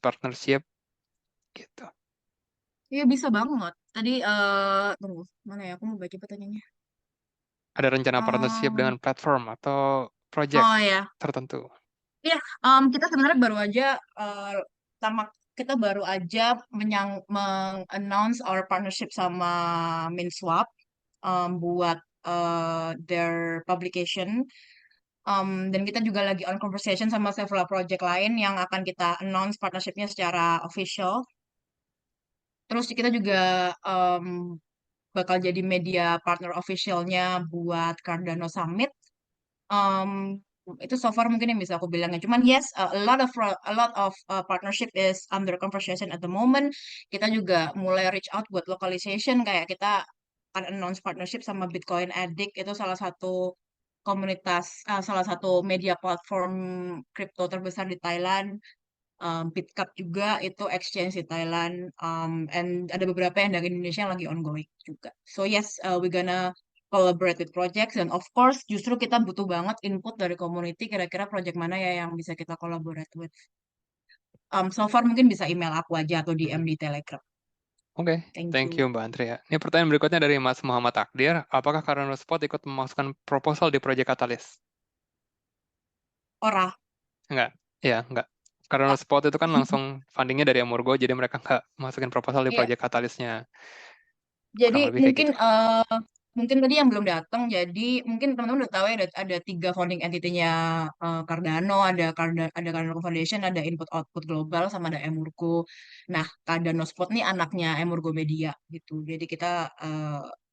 partnership? Gitu. Iya bisa banget. Tadi tunggu mana ya? Aku mau baca pertanyaannya. Ada rencana partnership Um, dengan platform atau project oh ya, tertentu? iya. Kita sebenarnya baru aja sama kita baru aja meng-announce our partnership sama MinSwap buat their publication. Dan kita juga lagi on conversation sama several project lain yang akan kita announce partnershipnya secara official. Terus kita juga bakal jadi media partner officialnya buat Cardano Summit. Um, itu so far mungkin yang bisa aku bilangnya. Cuman yes, a lot of partnership is under conversation at the moment. Kita juga mulai reach out buat localization kayak kita akan announce partnership sama Bitcoin Addict itu salah satu media platform crypto terbesar di Thailand. Bitcup juga itu exchange di Thailand. And ada beberapa yang dari Indonesia yang lagi ongoing juga. So yes, we're gonna collaborate with projects dan of course justru kita butuh banget input dari community kira-kira project mana ya yang bisa kita collaborate with. So far mungkin bisa email aku aja atau DM di Telegram. Oke, Thank thank you. you Mbak Andrea. Ini pertanyaan berikutnya dari Mas Muhammad Takdir. Apakah Cardano Spot ikut memasukkan proposal di Project Catalyst? Ora. Enggak, ya enggak. Cardano Nggak. Spot itu kan langsung fundingnya dari Emurgo, jadi mereka nggak masukin proposal di Iya. Project Catalyst-nya. Jadi Kurang lebih kayak mungkin gitu. mungkin tadi yang belum datang, jadi mungkin teman-teman udah tahu ya ada 3 founding entity-nya Cardano, ada Cardano Foundation, ada Input Output Global, sama ada Emurgo. Nah, Cardano Spot nih anaknya Emurgo Media gitu. Jadi kita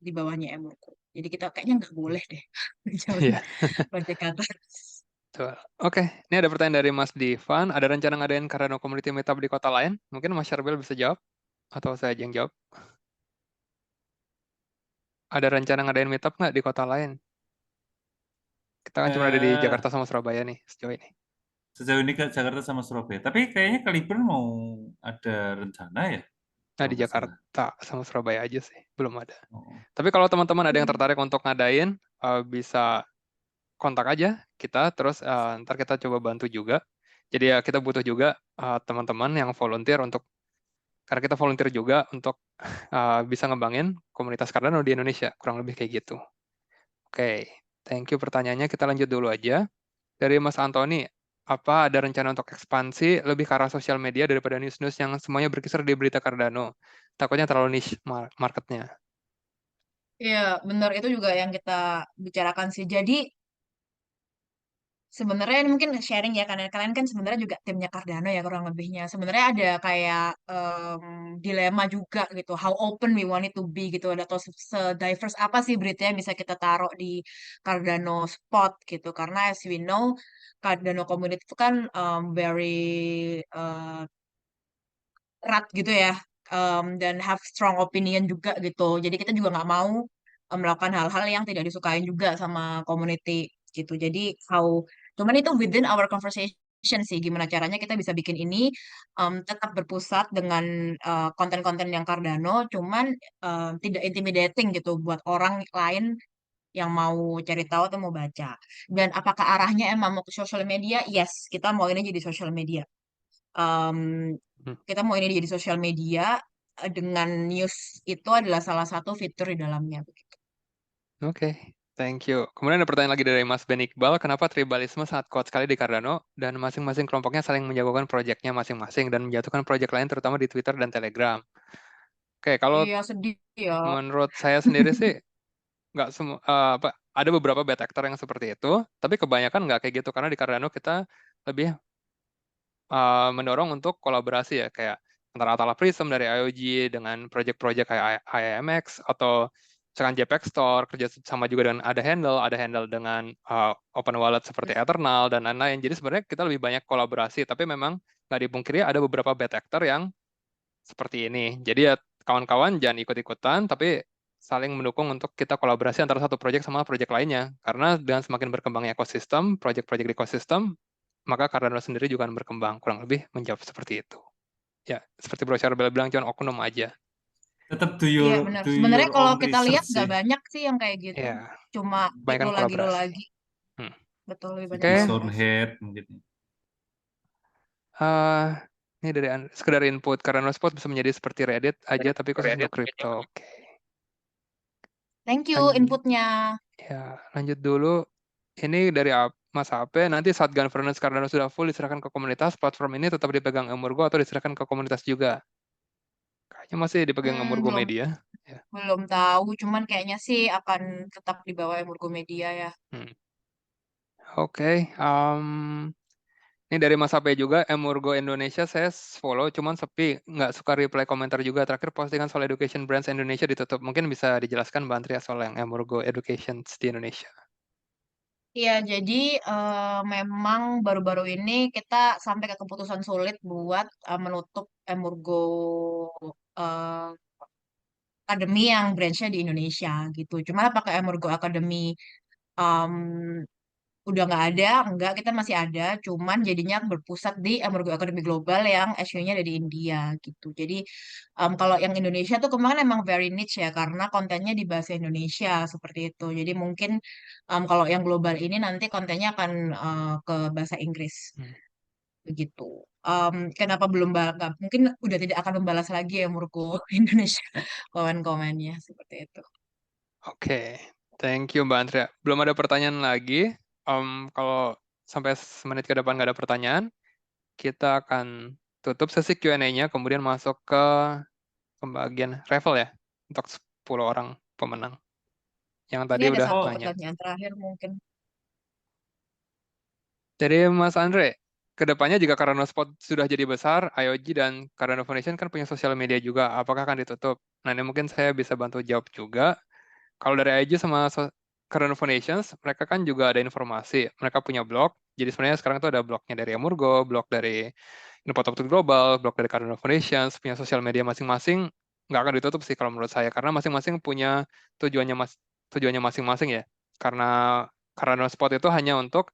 di bawahnya Emurgo. Jadi kita kayaknya nggak boleh deh join Iya. Project Kata. Betul. Oke, ini ada pertanyaan dari Mas Divan. Ada rencana ngadain Cardano Community Meetup di kota lain? Mungkin Mas Syarbel bisa jawab? Atau saya aja yang jawab? Ada rencana ngadain meetup nggak di kota lain? Kita kan cuma ada di Eh, Jakarta sama Surabaya nih, sejauh ini. Sejauh ini ke Jakarta sama Surabaya. Tapi kayaknya Kaliber mau ada rencana ya, Nah, kalau di nggak salah. Jakarta sama Surabaya aja sih, belum ada. Oh. Tapi kalau teman-teman ada yang tertarik untuk ngadain, bisa kontak aja kita, terus ntar kita coba bantu juga. Jadi ya kita butuh juga teman-teman yang volunteer karena kita volunteer juga untuk bisa ngembangin komunitas Cardano di Indonesia, kurang lebih kayak gitu. Oke, thank you pertanyaannya. Kita lanjut dulu aja. Dari Mas Antoni, apa ada rencana untuk ekspansi lebih ke arah sosial media daripada news-news yang semuanya berkisar di berita Cardano? Takutnya terlalu niche marketnya. Iya, benar itu juga yang kita bicarakan sih. Jadi sebenarnya ini mungkin sharing ya, karena kalian kan sebenarnya juga timnya Cardano ya kurang lebihnya. Sebenarnya ada kayak dilema juga gitu, how open we want it to be gitu, atau se-diverse apa sih berita yang bisa kita taruh di Cardano Spot gitu. Karena as we know, Cardano community itu kan very erat gitu ya, dan have strong opinion juga gitu. Jadi kita juga nggak mau melakukan hal-hal yang tidak disukain juga sama community gitu. Jadi cuman itu within our conversation sih, gimana caranya kita bisa bikin ini tetap berpusat dengan konten-konten yang Cardano, cuman tidak intimidating gitu buat orang lain yang mau cari tahu atau mau baca. Dan apakah arahnya emang mau ke social media? Yes, kita mau ini jadi social media. Em, Hmm, kita mau ini jadi sosial media, dengan news itu adalah salah satu fitur di dalamnya begitu. Oke, thank you. Kemudian ada pertanyaan lagi dari Mas Ben Iqbal, kenapa tribalisme sangat kuat sekali di Cardano dan masing-masing kelompoknya saling menjagokan proyeknya masing-masing dan menjatuhkan proyek lain terutama di Twitter dan Telegram. Oke, kalau Iya sedih ya. menurut saya sendiri sih nggak semua apa ada beberapa bad actor yang seperti itu, tapi kebanyakan nggak kayak gitu karena di Cardano kita lebih mendorong untuk kolaborasi ya kayak antara Atala Prism dari IOG dengan project-project kayak IMX atau misalkan JPEG Store kerja sama juga dengan ada handle dengan open wallet seperti Eternal dan lain-lain. Jadi sebenarnya kita lebih banyak kolaborasi, tapi memang nggak dipungkiri ada beberapa bad actor yang seperti ini. Jadi ya kawan-kawan jangan ikut-ikutan, tapi saling mendukung untuk kita kolaborasi antara satu project sama project lainnya. Karena dengan semakin berkembangnya ekosistem, project-project di ekosistem, maka Cardano sendiri juga akan berkembang. Kurang lebih menjawab seperti itu. Ya, seperti Bro Charbel bilang, cuma oknum aja. Tetap Iya benar. do Sebenarnya your kalau own kita lihat research nggak sih. banyak sih yang kayak gitu. Ya, Cuma itu kebanyakan kolaborasi. lagi. Hmm. Betul, lebih banyak Oke, Seperti kolaborasi. Stonehead mungkin. eh, ini dari sekedar input. Cardano Spot bisa menjadi seperti Reddit aja, tapi khusus untuk crypto. Oke. Thank you Lanjut. inputnya. Ya, lanjut dulu. Ini dari Mas HP, nanti saat governance Cardano sudah full diserahkan ke komunitas, platform ini tetap dipegang Emurgo atau diserahkan ke komunitas juga? Kayaknya masih dipegang Emurgo Belum Media. Ya. belum tahu. Cuman kayaknya sih akan tetap di bawah Emurgo Media ya. Hmm. Oke, ini dari Mas HP juga, Emurgo Indonesia saya follow, cuman sepi, nggak suka reply komentar juga. Terakhir postingan soal Education Brands Indonesia ditutup. Mungkin bisa dijelaskan Mbak Antria soal yang Emurgo Education di Indonesia. Iya, jadi memang baru-baru ini kita sampai ke keputusan sulit buat menutup Emurgo eh, Academy yang branchnya di Indonesia gitu. Cuma apakah Emurgo Academy em, udah nggak ada? Enggak, kita masih ada. Cuman jadinya berpusat di Emurgo Academy Global yang SU-nya ada di India gitu. Jadi kalau yang Indonesia tuh kemarin emang very niche ya karena kontennya di bahasa Indonesia seperti itu. Jadi mungkin kalau yang global ini nanti kontennya akan ke bahasa Inggris Hmm. begitu. Kenapa belum nggak mungkin udah tidak akan membalas lagi ya Murko Indonesia komen-komennya seperti itu. Oke, thank you Mbak Antria. Belum ada pertanyaan lagi. Kalau sampai semenit ke depan nggak ada pertanyaan, kita akan tutup sesi Q&A-nya, kemudian masuk ke pembagian raffle ya, untuk 10 orang pemenang. Yang Ini tadi ada udah satu Oh, nanya. pertanyaan terakhir mungkin. Jadi Mas Andre, kedepannya jika Cardano Spot sudah jadi besar, IOG dan Cardano Foundation kan punya sosial media juga, apakah akan ditutup? Nah ini mungkin saya bisa bantu jawab juga. Kalau dari IOG sama Cardano Foundations, mereka kan juga ada informasi, mereka punya blog, Jadi sebenarnya sekarang itu ada blognya dari Emurgo, blog dari Infotopik Global, blog dari Cardano Foundation, punya sosial media masing-masing, nggak akan ditutup sih kalau menurut saya, karena masing-masing punya tujuannya masing-masing ya. Karena Cardano Spot itu hanya untuk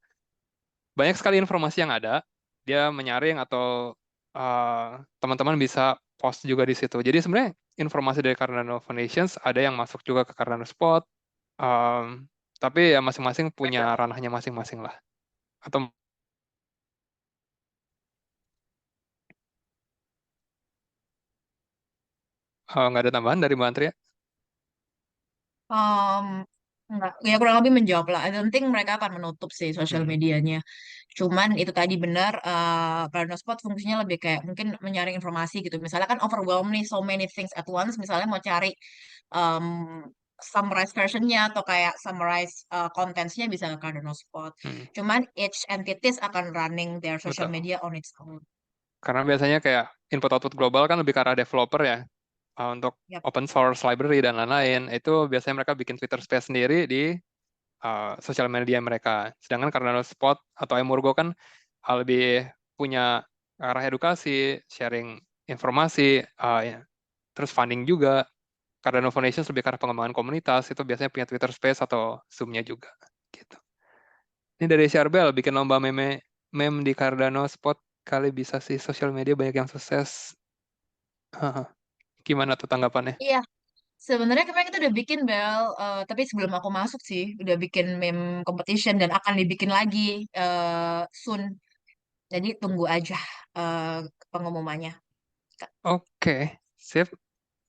banyak sekali informasi yang ada, dia menyaring atau teman-teman bisa post juga di situ. Jadi sebenarnya informasi dari Cardano Foundations ada yang masuk juga ke Cardano Spot, tapi ya masing-masing punya ranahnya masing-masing lah. Atau nggak ada tambahan dari Mbak Antria? Um, enggak, ya kurang lebih menjawab lah. I don't think mereka akan menutup sih sosial Hmm. medianya. Cuman itu tadi benar, Plano Spot fungsinya lebih kayak mungkin menyaring informasi gitu. Misalnya kan overwhelmed nih, so many things at once. Misalnya mau cari um, summarize versionnya atau kayak summarize contents-nya bisa ke Cardano Spot. Hmm, Cuman each entities akan running their social betul. media on its own. Karena biasanya kayak input-output global kan lebih ke arah developer ya, untuk Yap. open source library dan lain-lain. Itu biasanya mereka bikin Twitter Space sendiri di sosial media mereka. Sedangkan Cardano Spot atau Emurgo kan lebih punya arah edukasi, sharing informasi, ya. Terus funding juga. Cardano Foundation lebih ke arah pengembangan komunitas, itu biasanya punya Twitter Space atau Zoom-nya juga. Gitu. Ini dari Charbel, bikin lomba meme di Cardano Spot, kali bisa sih sosial media banyak yang sukses. Haha. Gimana tuh tanggapannya? Iya, sebenarnya kemarin kita udah bikin Bel, tapi sebelum aku masuk sih udah bikin meme competition dan akan dibikin lagi soon. Jadi tunggu aja eh, pengumumannya. Oke, sip.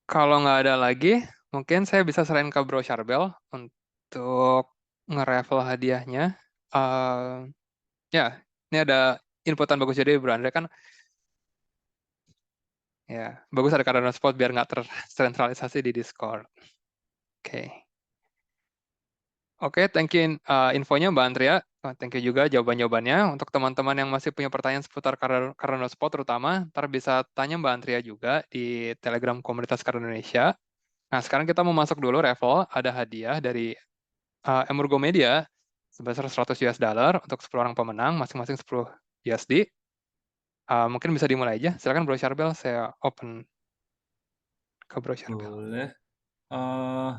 Kalau nggak ada lagi, mungkin saya bisa serahin ke Bro Charbel untuk nge-raffle hadiahnya. Eh, ya, ini ada inputan bagus jadi Bro Andre kan, ya bagus ada Cardano Spot biar nggak tersentralisasi di Discord. Oke. Oke, thank you infonya Mbak Andrea. Thank you juga jawaban-jawabannya. Untuk teman-teman yang masih punya pertanyaan seputar Cardano Spot terutama, ntar bisa tanya Mbak Andrea juga di Telegram Komunitas Cardano Indonesia. Nah, sekarang kita mau masuk dulu Revo. Ada hadiah dari Emurgo Media sebesar 100 US dollar untuk 10 orang pemenang, masing-masing 10 USD. Mungkin bisa dimulai aja. Silakan Bro Charbel, saya open ke Bro Charbel. Boleh. Eh,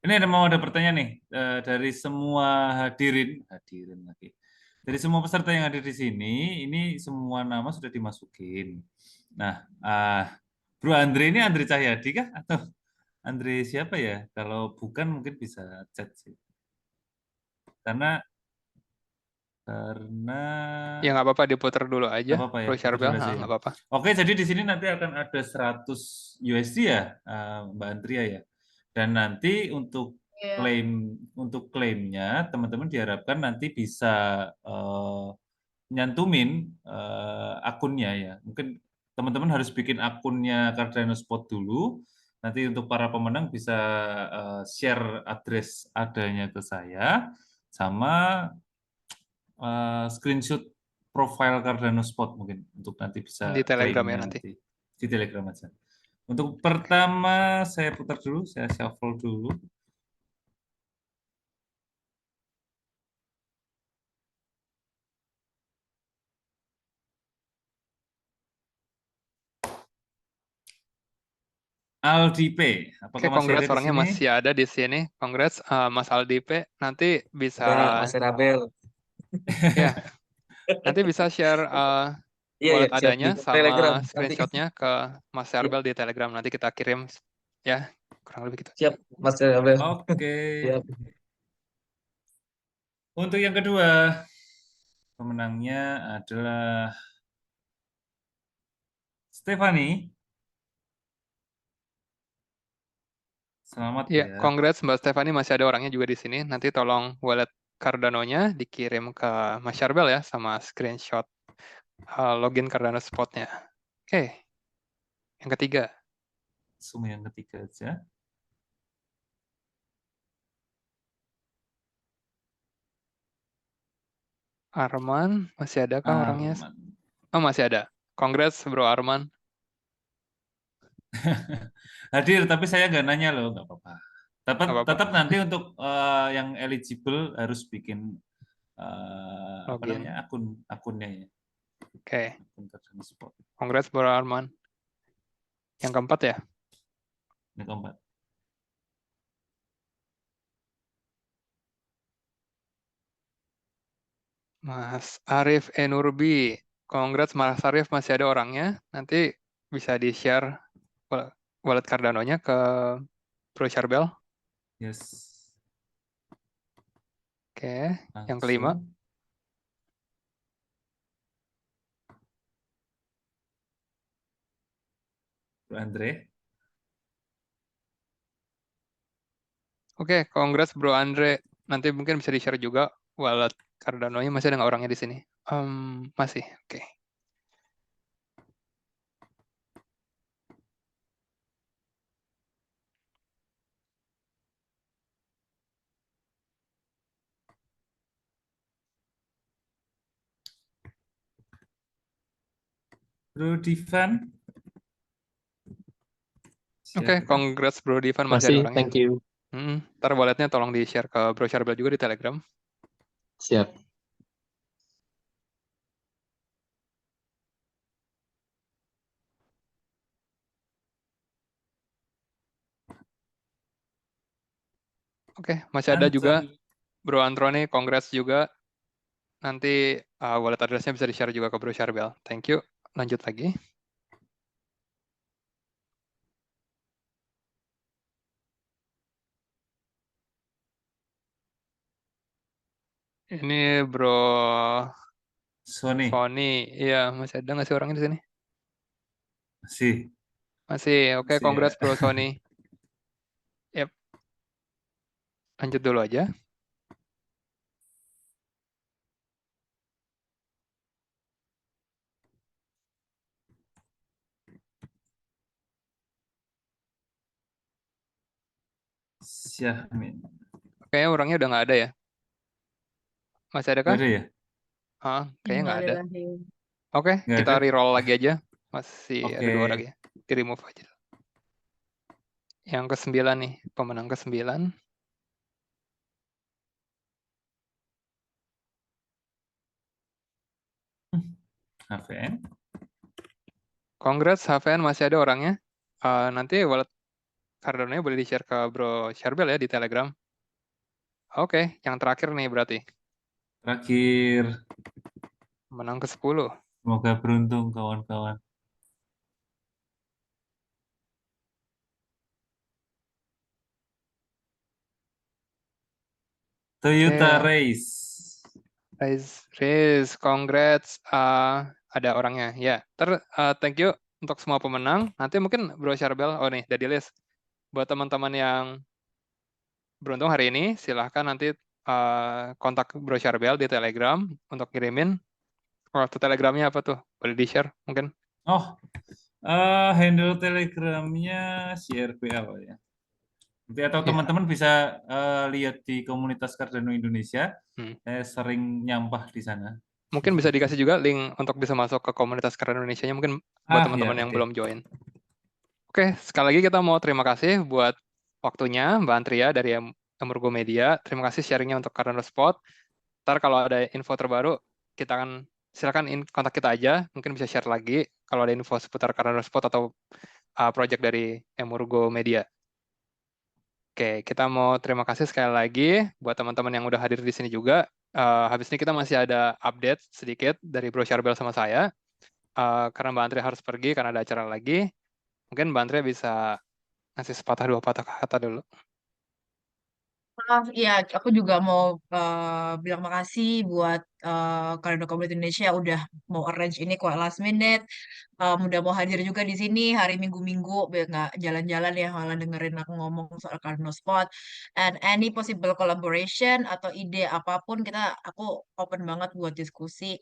ini mau ada pertanyaan nih dari semua hadirin lagi. Dari semua peserta yang hadir di sini, ini semua nama sudah dimasukin. Nah, Bro Andre ini Andre Cahyadi kah atau Andre siapa ya? Kalau bukan mungkin bisa chat sih. Karena Ya nggak apa-apa, diputar dulu aja, nggak apa-apa ya, Bro putar Charbel. dulu aja ya. Nggak apa-apa. Oke, jadi di sini nanti akan ada 100 USD ya, Mbak Andrea ya. Dan nanti Iya. untuk klaimnya teman-teman diharapkan nanti bisa nyantumin akunnya ya. Mungkin teman-teman harus bikin akunnya Cardano Spot dulu. Nanti untuk para pemenang bisa share address adanya ke saya sama screenshot profile Cardano Spot mungkin untuk nanti bisa Di Telegram ya klaimnya nanti. nanti di Telegram aja. Untuk pertama saya putar dulu, saya shuffle dulu. Aldi P, Oke, apakah masih ada congrats di orangnya sini? masih ada di sini. Congrats Mas Aldi P. Nanti bisa Mas Rabel. ya, nanti bisa share Iya, iya, wallet siap di adanya sama Telegram nanti. screenshotnya ke Mas Iya, Charbel di Telegram. Nanti kita kirim ya, kurang lebih gitu. siap Mas Rabel. Oke. Siap. Untuk yang kedua, pemenangnya adalah Stefani. Selamat Iya, ya. congrats Mbak Stefani, masih ada orangnya juga di sini. Nanti tolong wallet Cardano-nya dikirim ke Mas Charbel ya sama screenshot login Cardano Spot-nya. Oke, yang ketiga. Semua yang ketiga aja. Arman, masih ada kah orangnya? Arman. Oh, masih ada. Congrats Bro Arman. Hadir, tapi saya nggak nanya loh, nggak apa-apa. Tetap, Nggak apa-apa. tetap nanti untuk yang eligible harus bikin apa Login. namanya akunnya ya, Oke, akun Cardano Spot. congrats Bro Arman. Yang keempat ya? Yang keempat. Mas Arif Enurbi. Congrats Mas Arif, masih ada orangnya. Nanti bisa di-share wallet Cardano-nya ke Bro Charbel. Yes. Oke, yang kelima. Langsung. Bro Andre. Oke, congrats Bro Andre. Nanti mungkin bisa di-share juga wallet Cardano-nya. Masih ada nggak orangnya di sini? Masih, oke. Bro Divan. Oke, Silakan. congrats Bro Divan, masih ada Masih, orangnya. thank you. Ntar walletnya tolong di-share ke Bro Charbel juga di Telegram. Siap. Oke, masih ada juga Anton. Bro Antroni, congrats juga. Nanti wallet address-nya bisa di-share juga ke Bro Charbel. Thank you. Lanjut lagi. Ini Bro Sony. Iya, masih ada nggak sih orangnya di sini? Masih. Masih. Oke, Masih ya. congrats Bro Sony. Yep. Lanjut dulu aja. Syahmin. Kayaknya orangnya udah nggak ada ya. Masih ada kah? Nggak ada ya? Kayaknya nggak ada. lagi. Oke, Nggak kita ada. reroll lagi aja. Masih Oke. ada 2 lagi. Di remove aja. Yang ke-9 nih, pemenang ke-9. HVN. Congrats, HVN masih ada orangnya. Nanti wallet Cardano-nya boleh di-share ke Bro Charbel ya di Telegram. Oke, yang terakhir nih berarti. Terakhir. Menang ke-10. Semoga beruntung kawan-kawan. Toyota Race. Race, congrats. Ada orangnya. Ya, thank you untuk semua pemenang. Nanti mungkin Bro Charbel, oh nih, udah di list. Buat teman-teman yang beruntung hari ini, silahkan nanti kontak Bro Charbel di Telegram untuk ngirimin. Waktu Telegramnya apa tuh? Boleh di-share mungkin? Oh, handle Telegramnya CRPL ya. Nanti atau Iya. teman-teman bisa lihat di komunitas Cardano Indonesia. Hmm. Saya sering nyampah di sana. Mungkin bisa dikasih juga link untuk bisa masuk ke komunitas Cardano Indonesia-nya mungkin buat teman-teman Ya, yang oke. belum join. Oke, sekali lagi kita mau terima kasih buat waktunya Mbak Antria dari Emurgo Media. Terima kasih sharingnya untuk Cardano Spot. Ntar kalau ada info terbaru, kita akan silakan kontak kita aja. Mungkin bisa share lagi kalau ada info seputar Cardano Spot atau project dari Emurgo Media. Oke, kita mau terima kasih sekali lagi buat teman-teman yang udah hadir di sini juga. Habis ini kita masih ada update sedikit dari Bro Charbel sama saya. Karena Mbak Antria harus pergi karena ada acara lagi. Mungkin Mbak Antria bisa ngasih sepatah dua patah kata dulu. Iya, aku juga mau bilang makasih buat Cardano Community Indonesia udah mau arrange ini kok last minute. Udah mau hadir juga di sini hari Minggu-Minggu, biar nggak jalan-jalan ya, malah dengerin aku ngomong soal Cardano Spot. And any possible collaboration atau ide apapun, aku open banget buat diskusi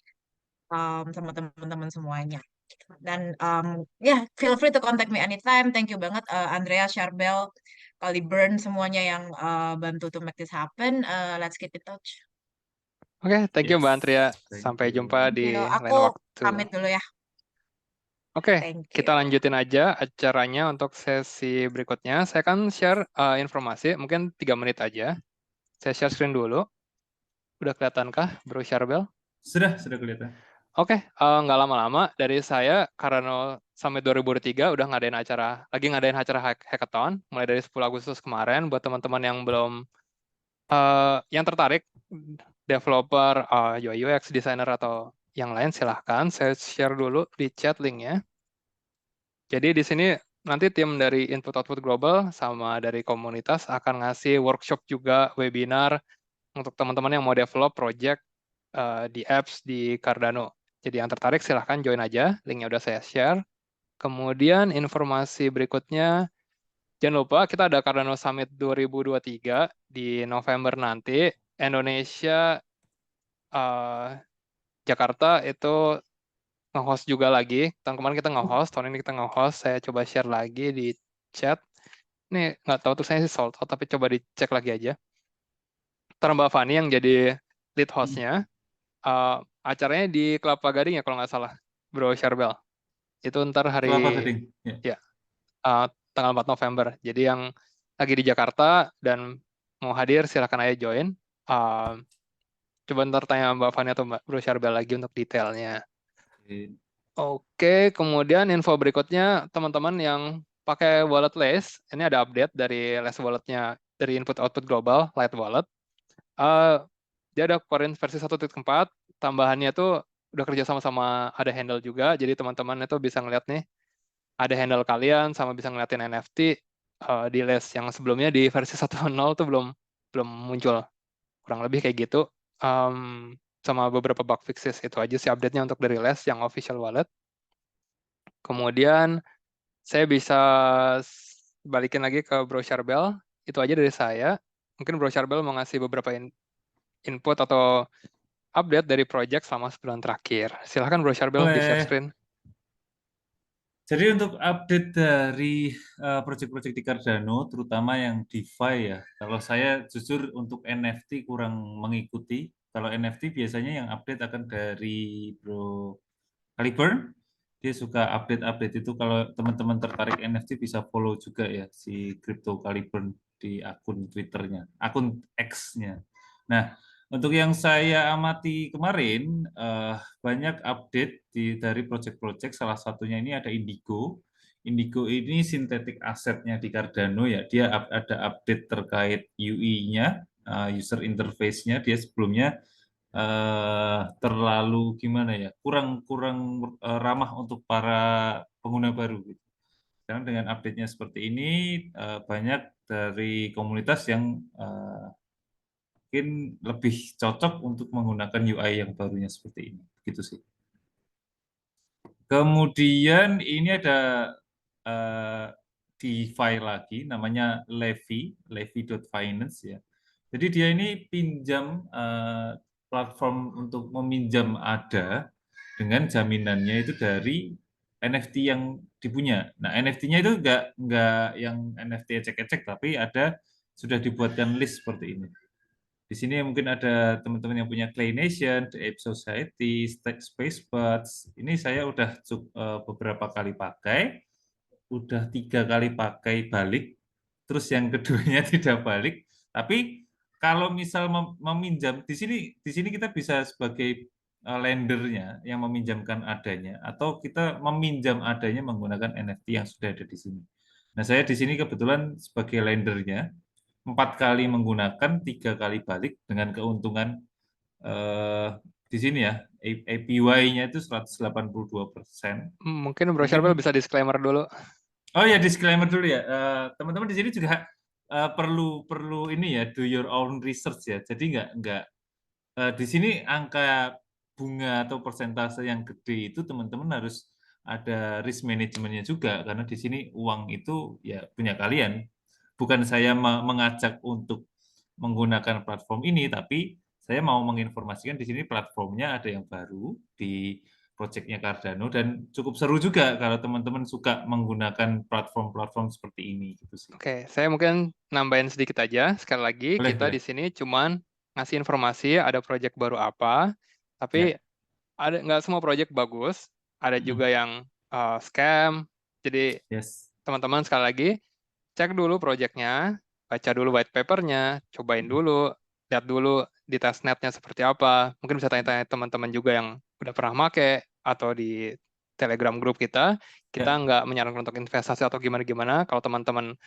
sama teman-teman semuanya. Dan feel free to contact me anytime. Thank you banget Andrea, Charbel, Kali Burn semuanya yang bantu to make this happen. Let's keep in touch. Oke, thank you Mbak Antria. Thank Sampai you. jumpa Thank di you. lain Aku waktu. pamit dulu ya. Oke, Thank kita you. lanjutin aja acaranya untuk sesi berikutnya. Saya akan share informasi, mungkin 3 menit aja. Saya share screen dulu. Udah kelihatankah, Bro Syarbel? Sudah kelihatan. Oke, nggak lama-lama dari saya, Cardano Summit 2023 udah lagi ngadain acara hackathon, mulai dari 10 Agustus kemarin, buat teman-teman yang belum, yang tertarik, developer, UI UX, designer, atau yang lain, silahkan. Saya share dulu di chat linknya. Jadi di sini nanti tim dari Input Output Global sama dari komunitas akan ngasih workshop juga, webinar, untuk teman-teman yang mau develop project di apps di Cardano. Jadi yang tertarik silahkan join aja, linknya udah saya share. Kemudian informasi berikutnya, jangan lupa kita ada Cardano Summit 2023 di November nanti. Indonesia, Jakarta itu nge-host juga lagi. Tahun kemarin kita nge-host, tahun ini kita nge-host. Saya coba share lagi di chat. Ini nggak tahu tuh saya sih sold out, tapi coba dicek lagi aja. Ntar Mbak Fani yang jadi lead host-nya. Acaranya di Kelapa Gading ya kalau nggak salah, Bro Syarbel. Itu ntar Kelapa hari, Gading. Ya. ya, tanggal 4 November. Jadi yang lagi di Jakarta dan mau hadir silahkan aja join. Coba ntar tanya Mbak Fani atau Bro Syarbel lagi untuk detailnya. Oke, kemudian info berikutnya, teman-teman yang pakai wallet Lace, ini ada update dari Lace walletnya dari Input Output Global, Light Wallet. Dia ada keluarin versi 1.4, tambahannya tuh udah kerja sama ada handle juga, jadi teman-teman itu bisa ngeliat nih, ada handle kalian, sama bisa ngeliatin NFT di Lace. Yang sebelumnya di versi 1.0 tuh belum muncul, kurang lebih kayak gitu. Sama beberapa bug fixes, itu aja sih update-nya untuk dari Lace yang official wallet. Kemudian saya bisa balikin lagi ke Bro Syarbel. Itu aja dari saya. Mungkin Bro Syarbel mau ngasih beberapa input atau update dari project selama sebulan terakhir. Silahkan Bro Syarbel di share Boleh. screen. Jadi untuk update dari project-project di Cardano, terutama yang DeFi ya. Kalau saya jujur untuk NFT kurang mengikuti. Kalau NFT biasanya yang update akan dari Bro Caliburn. Dia suka update-update itu. Kalau teman-teman tertarik NFT bisa follow juga ya si Crypto Caliburn di akun Twitternya, akun X-nya. Nah, untuk yang saya amati kemarin, banyak update dari project-project, salah satunya ini ada Indigo. Indigo ini sintetik asetnya di Cardano ya, dia ada update terkait UI-nya, user interface-nya. Dia sebelumnya terlalu gimana ya, kurang ramah untuk para pengguna baru gitu. Sekarang dengan update-nya seperti ini, banyak dari komunitas yang mungkin lebih cocok untuk menggunakan UI yang barunya seperti ini, gitu sih. Kemudian ini ada DeFi lagi, namanya Levy.finance ya. Jadi dia ini pinjam, platform untuk meminjam ada dengan jaminannya itu dari NFT yang dipunya. Nah, NFT-nya itu nggak yang NFT ecek-ecek, tapi sudah dibuatkan list seperti ini. Di sini mungkin ada teman-teman yang punya Clay Nation, The Ape Society, Spacebuds. Ini saya udah beberapa kali pakai, udah 3 kali pakai balik, terus yang keduanya tidak balik. Tapi kalau misal meminjam di sini kita bisa sebagai lendernya yang meminjamkan adanya, atau kita meminjam adanya menggunakan NFT yang sudah ada di sini. Nah, saya di sini kebetulan sebagai lendernya, 4 kali menggunakan, 3 kali balik dengan keuntungan di sini ya, APY-nya itu 182%. Mungkin Bro Syarbel bisa disclaimer dulu. Oh ya, disclaimer dulu ya. Teman-teman di sini juga perlu ini ya, do your own research ya. Jadi nggak di sini angka bunga atau persentase yang gede itu teman-teman harus ada risk manajemennya juga, karena di sini uang itu ya punya kalian. Bukan saya mengajak untuk menggunakan platform ini, tapi saya mau menginformasikan di sini platformnya ada yang baru di project-nya Cardano, dan cukup seru juga kalau teman-teman suka menggunakan platform-platform seperti ini gitu sih. Oke, saya mungkin nambahin sedikit aja. Sekali lagi, kita di sini cuman ngasih informasi ada project baru apa, tapi ada nggak semua project bagus, ada juga yang scam. Jadi teman-teman sekali lagi cek dulu projectnya, baca dulu white papernya, cobain dulu, lihat dulu di testnetnya seperti apa. Mungkin bisa tanya-tanya teman-teman juga yang udah pernah make, atau di Telegram grup kita Ya, nggak menyarankan untuk investasi atau gimana-gimana. Kalau teman-teman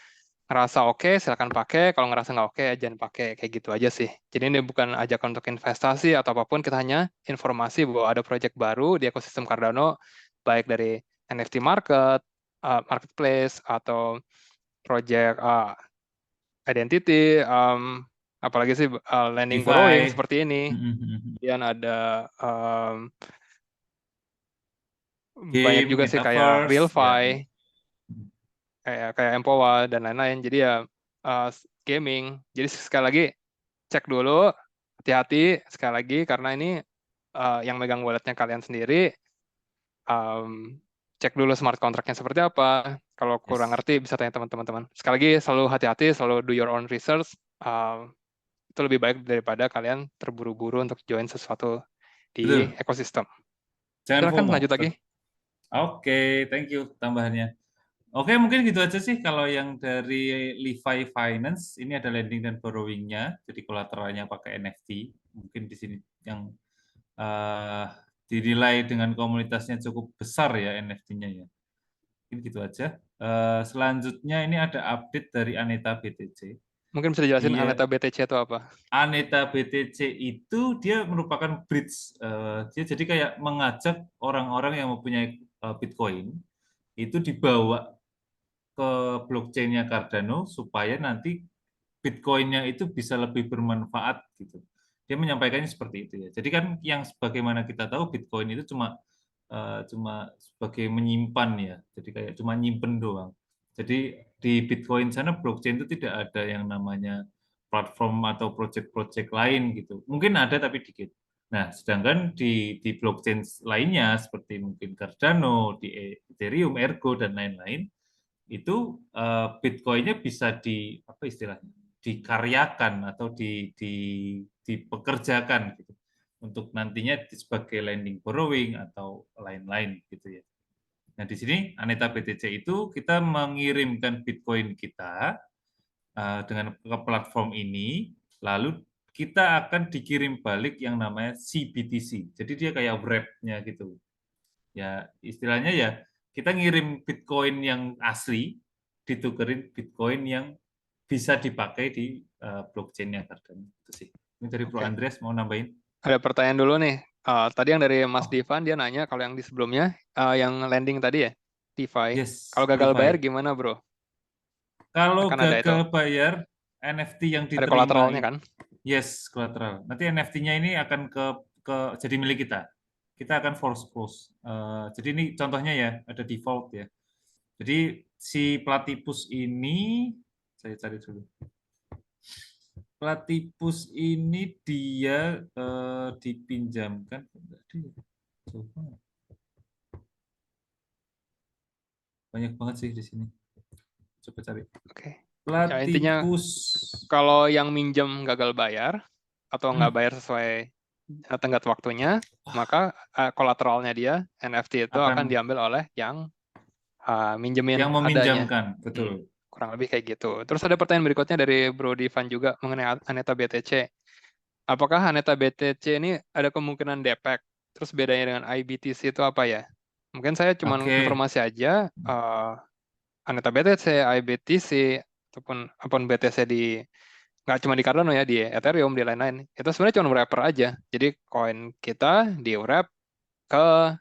ngerasa oke, silakan pakai. Kalau ngerasa nggak oke, jangan pakai. Kayak gitu aja sih. Jadi ini bukan ajakan untuk investasi atau apapun, kita hanya informasi bahwa ada project baru di ekosistem Cardano, baik dari NFT market, marketplace, atau project identity, apalagi sih lending borrowing DeFi. seperti ini. Mhm. Kemudian ada banyak Game, juga sih kayak metaverse, ya. RealFi, kayak Empowa dan lain-lain. Jadi ya gaming. Jadi sekali lagi cek dulu, hati-hati sekali lagi karena ini yang megang walletnya kalian sendiri. Cek dulu smart contract-nya seperti apa. Kalau kurang Yes. ngerti bisa tanya teman-teman. Sekali lagi selalu hati-hati, selalu do your own research. Itu lebih baik daripada kalian terburu-buru untuk join sesuatu di Betul. ekosistem. Jangan Silakan FOMO. lanjut lagi. Oke, thank you tambahannya. Oke, mungkin gitu aja sih kalau yang dari Levi Finance. Ini ada lending dan borrowing-nya, jadi kolateralnya pakai NFT. Mungkin di sini yang dinilai dengan komunitasnya cukup besar ya NFT-nya ya. Mungkin gitu aja. Selanjutnya ini ada update dari Aneta BTC. Mungkin bisa dijelasin Dia Aneta BTC itu apa? Aneta BTC itu dia merupakan bridge. Dia jadi kayak mengajak orang-orang yang mempunyai Bitcoin itu dibawa ke blockchain-nya Cardano supaya nanti Bitcoin-nya itu bisa lebih bermanfaat gitu. Dia menyampaikannya seperti itu ya. Jadi kan yang sebagaimana kita tahu Bitcoin itu cuma sebagai menyimpan ya. Jadi kayak cuma nyimpen doang. Jadi di Bitcoin sana blockchain itu tidak ada yang namanya platform atau project-project lain gitu. Mungkin ada tapi dikit. Nah, sedangkan di blockchain lainnya seperti mungkin Cardano, di Ethereum, Ergo dan lain-lain itu Bitcoin-nya bisa apa istilahnya dikaryakan atau dipekerjakan gitu untuk nantinya sebagai lending borrowing atau lain-lain gitu ya. Nah di sini Aneta BTC itu kita mengirimkan Bitcoin kita dengan ke platform ini, lalu kita akan dikirim balik yang namanya CBTC. Jadi dia kayak wrap-nya gitu. Ya istilahnya ya kita ngirim Bitcoin yang asli ditukerin Bitcoin yang bisa dipakai di blockchain-nya Cardano. Itu sih. Ini dari Bro Oke. Andreas mau nambahin. Ada pertanyaan dulu nih. Tadi yang dari Mas Oh, Divan, dia nanya kalau yang di sebelumnya, yang landing tadi ya, DeFi. yes, Kalau gagal Levi. bayar gimana, bro? Kalau Akan ada itu. gagal bayar, NFT yang Ada diterima kolateralnya kan? yes, collateral. Nanti NFT-nya ini akan jadi milik kita. Kita akan force close. Jadi ini contohnya ya, ada default ya. Jadi si Platypus ini, saya cari dulu. Platypus ini dia dipinjamkan. Coba. Banyak banget sih di sini. Coba cari. Oke. Ya, intinya Platypus. kalau yang minjem gagal bayar atau nggak bayar sesuai tenggat waktunya, maka kolateralnya dia, NFT itu akan Akan diambil oleh yang minjemin yang adanya. meminjamkan, betul. Kurang lebih kayak gitu. Terus ada pertanyaan berikutnya dari Bro Divan juga mengenai Aneta BTC. Apakah Aneta BTC ini ada kemungkinan DPEG? Terus bedanya dengan IBTC itu apa ya? Mungkin saya cuma Oke. informasi aja, Aneta BTC, IBTC, ataupun BTC di nggak cuma di Cardano ya, di Ethereum, di lain-lain. Itu sebenarnya cuma wrapper aja. Jadi koin kita di wrap ke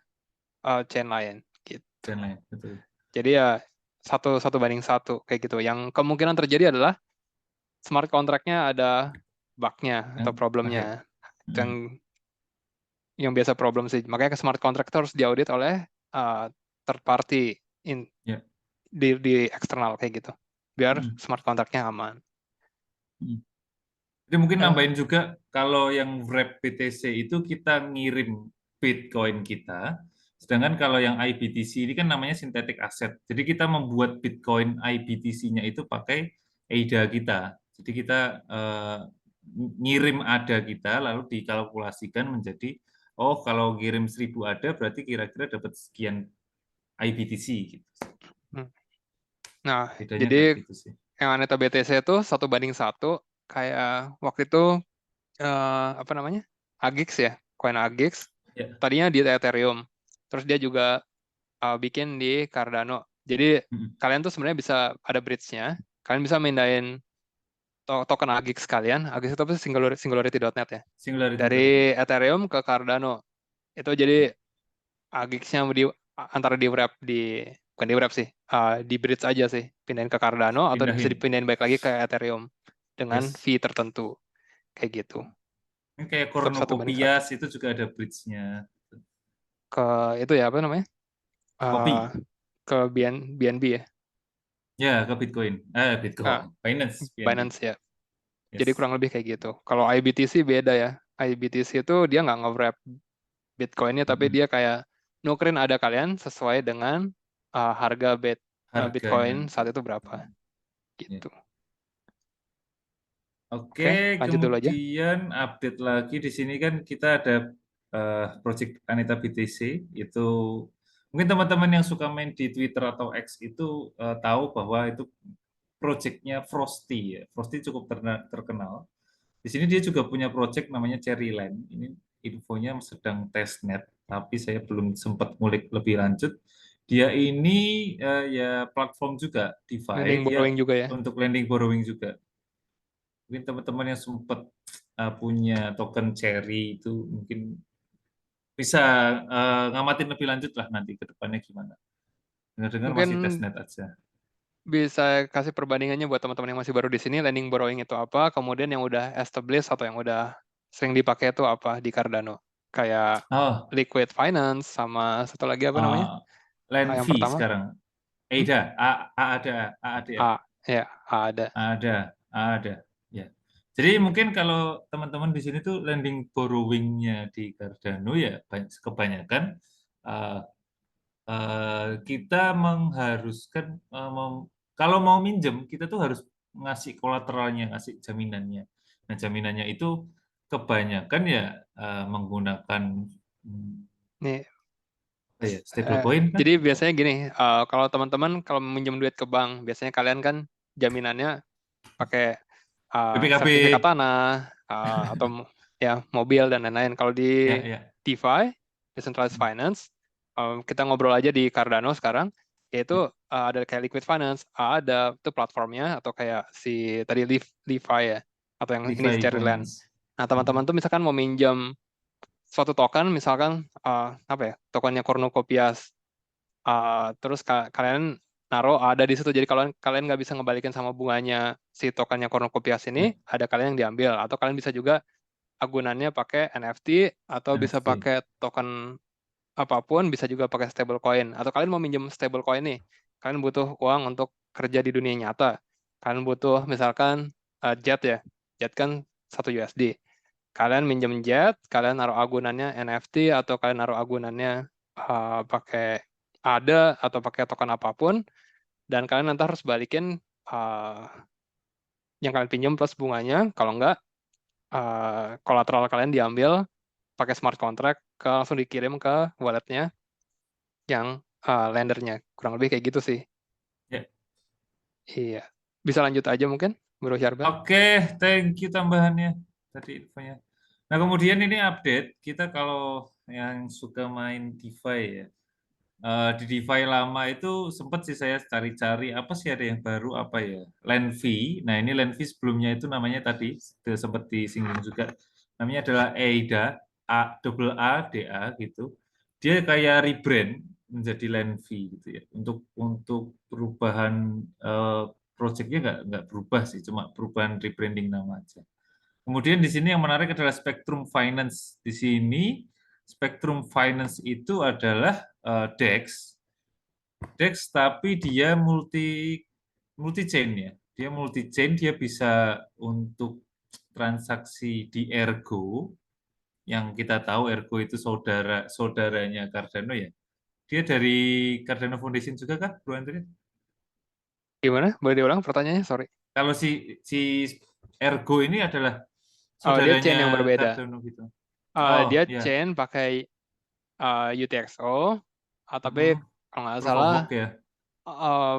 chain lain gitu. Dan lain, betul. Jadi ya satu banding satu kayak gitu. Yang kemungkinan terjadi adalah smart contract-nya ada bug-nya atau Oke. problemnya. Yang biasa problem sih. Makanya ke smart contract itu harus diaudit oleh third party Ya. di eksternal kayak gitu. Biar smart contract-nya aman. Jadi mungkin nambahin juga kalau yang wrap BTC itu kita ngirim Bitcoin kita, sedangkan kalau yang IBTC ini kan namanya synthetic asset. Jadi kita membuat Bitcoin IBTC-nya itu pakai ADA kita. Jadi kita ngirim ADA kita lalu dikalkulasikan menjadi kalau ngirim 1000 ADA berarti kira-kira dapat sekian IBTC gitu. Nah, bedanya jadi kayak gitu sih. yang Aneta BTC itu 1:1, kayak waktu itu apa namanya? Agix ya, koin Agix. Ya. Tadinya di Ethereum. Terus dia juga bikin di Cardano. Jadi kalian tuh sebenarnya bisa ada bridge-nya. Kalian bisa mindahin token Agix kalian. Agix itu apa sih? Singularity.net ya. Singularity. Dari Ethereum ke Cardano. Itu jadi Agix-nya antara di wrap bukan di wrap sih, di bridge aja sih, pindahin ke Cardano atau bisa Pindahin. dipindahin balik lagi ke Ethereum dengan Yes. fee tertentu, kayak gitu. Ini kayak Tetap 1 banding 1. Cornucopias itu juga ada bridge-nya. Ke itu ya apa namanya? Kopi. Ke BNB ya. Ya, ke Bitcoin. Bitcoin. Binance. BNB. Binance ya. Yes. Jadi kurang lebih kayak gitu. Kalau IBTC beda ya. IBTC itu dia nggak nge-wrap Bitcoin-nya, tapi dia kayak nukerin ada kalian sesuai dengan harga Bitcoin saat itu berapa. Gitu. Oke, lanjut dulu aja. kemudian update lagi di sini kan kita ada project Anita BTC. Itu mungkin teman-teman yang suka main di Twitter atau X itu tahu bahwa itu projectnya Frosty ya. Frosty cukup terkenal. Di sini dia juga punya project namanya Cherryland. Ini infonya sedang testnet, tapi saya belum sempat ngulik lebih lanjut. Dia ini ya platform juga DeFi, Lending dia borrowing juga ya. untuk lending borrowing juga. Mungkin teman-teman yang sempat punya token Cherry itu mungkin bisa ngamatin lebih lanjut lah nanti ke depannya gimana. Dengar-dengar masih Mungkin testnet aja. bisa kasih perbandingannya buat teman-teman yang masih baru di sini, lending borrowing itu apa, kemudian yang udah established atau yang udah sering dipakai itu apa di Cardano. Kayak Liquid Finance sama satu lagi apa namanya? Yang Landfi pertama? sekarang. ADA. Ada. Ya. Jadi mungkin kalau teman-teman di sini tuh lending borrowing-nya di Cardano ya kebanyakan kita mengharuskan kalau mau minjem kita tuh harus ngasih kolateralnya, ngasih jaminannya. Nah, jaminannya itu kebanyakan ya menggunakan Nih, stablecoin kan? jadi biasanya gini, kalau teman-teman kalau minjem duit ke bank, biasanya kalian kan jaminannya pakai BPKB. sertifikat tanah atau ya mobil dan lain-lain. Kalau di DeFi, Decentralized Finance, kita ngobrol aja di Cardano sekarang, yaitu ada kayak Liquid Finance, ada itu platformnya atau kayak si tadi DeFi ya, atau yang ini si Cherryland. Nah, teman-teman tuh misalkan mau minjem suatu token, misalkan tokennya Cornucopias, terus kalian naruh ada di situ, jadi kalau kalian nggak bisa ngebalikin sama bunganya si tokennya Cornucopias ini, ada kalian yang diambil, atau kalian bisa juga agunannya pakai NFT atau bisa pakai token apapun, bisa juga pakai stablecoin, atau kalian mau minjem stablecoin nih, kalian butuh uang untuk kerja di dunia nyata, kalian butuh misalkan JET ya, JET kan 1 USD, kalian minjem JET, kalian naruh agunannya NFT atau kalian naruh agunannya pakai ADA atau pakai token apapun, dan kalian nanti harus balikin yang kalian pinjam plus bunganya. Kalau enggak, kolateral kalian diambil pakai smart contract, langsung dikirim ke walletnya yang lendernya. Kurang lebih kayak gitu sih. Iya. Bisa lanjut aja mungkin, Bro Syarbel. Oke, thank you tambahannya tadi infonya. Nah, kemudian ini update, kita kalau yang suka main DeFi ya, di DeFi lama itu sempat sih saya cari-cari apa sih ada yang baru apa ya, Landfi. Nah, ini Landfi sebelumnya itu namanya tadi sempat disinggung juga, namanya adalah ADA, A-A-D-A gitu. Dia kayak rebrand menjadi Landfi gitu ya. Untuk perubahan projectnya nggak berubah sih, cuma perubahan rebranding nama aja. Kemudian di sini yang menarik adalah Spectrum Finance. Di sini Spectrum Finance itu adalah DEX, tapi dia multi chain ya. Dia multi chain, dia bisa untuk transaksi di Ergo, yang kita tahu Ergo itu saudaranya Cardano ya. Dia dari Cardano Foundation juga kan, Bro Andri? Gimana? Boleh diulang pertanyaannya? Sorry. Kalau si Ergo ini adalah dia chain yang saudaranya berbeda. Cardano gitu. Dia chain pakai UTXO, tapi kalau nggak salah ya.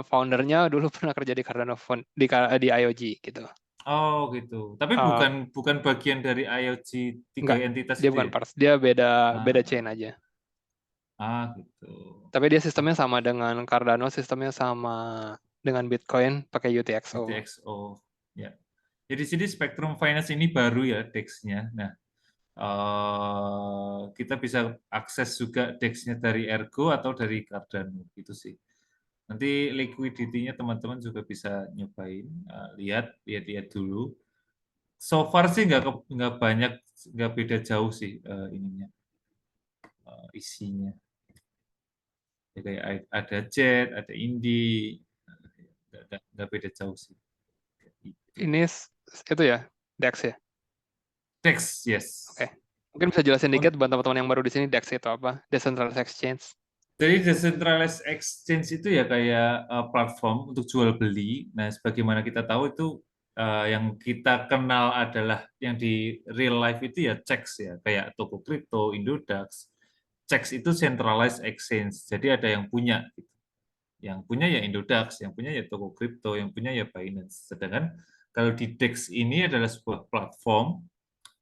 foundernya dulu pernah kerja di Cardano di IOG gitu. Oh gitu. Tapi Uh, bukan bagian dari IoT 3 enggak, entitas dia itu bukan ya? parts, dia beda Ah, chain aja. gitu. Tapi dia sistemnya sama dengan Cardano, sistemnya sama dengan Bitcoin pakai UTXO. UTXO. Ya. Jadi di sini Spectrum Finance ini baru ya DEX-nya. Nah, kita bisa akses juga DEX-nya dari Ergo atau dari Cardano gitu sih. Nanti liquidity-nya teman-teman juga bisa nyobain, lihat dulu. So far sih nggak banyak, nggak beda jauh sih ininya, isinya. Ya, kayak ada Jet, ada Indi, nggak beda jauh sih. Gitu. Ini itu ya, DEX ya? DEX, yes. Oke. Mungkin bisa jelasin dikit buat teman-teman yang baru di sini, DEX itu apa? Decentralized Exchange. Jadi decentralized exchange itu ya kayak platform untuk jual beli. Nah, sebagaimana kita tahu itu yang kita kenal adalah yang di real life itu ya CEX ya, kayak toko kripto, Indodax. CEX itu centralized exchange. Jadi ada yang punya gitu. Yang punya ya Indodax, yang punya ya toko kripto, yang punya ya Binance. Sedangkan kalau di DEX ini adalah sebuah platform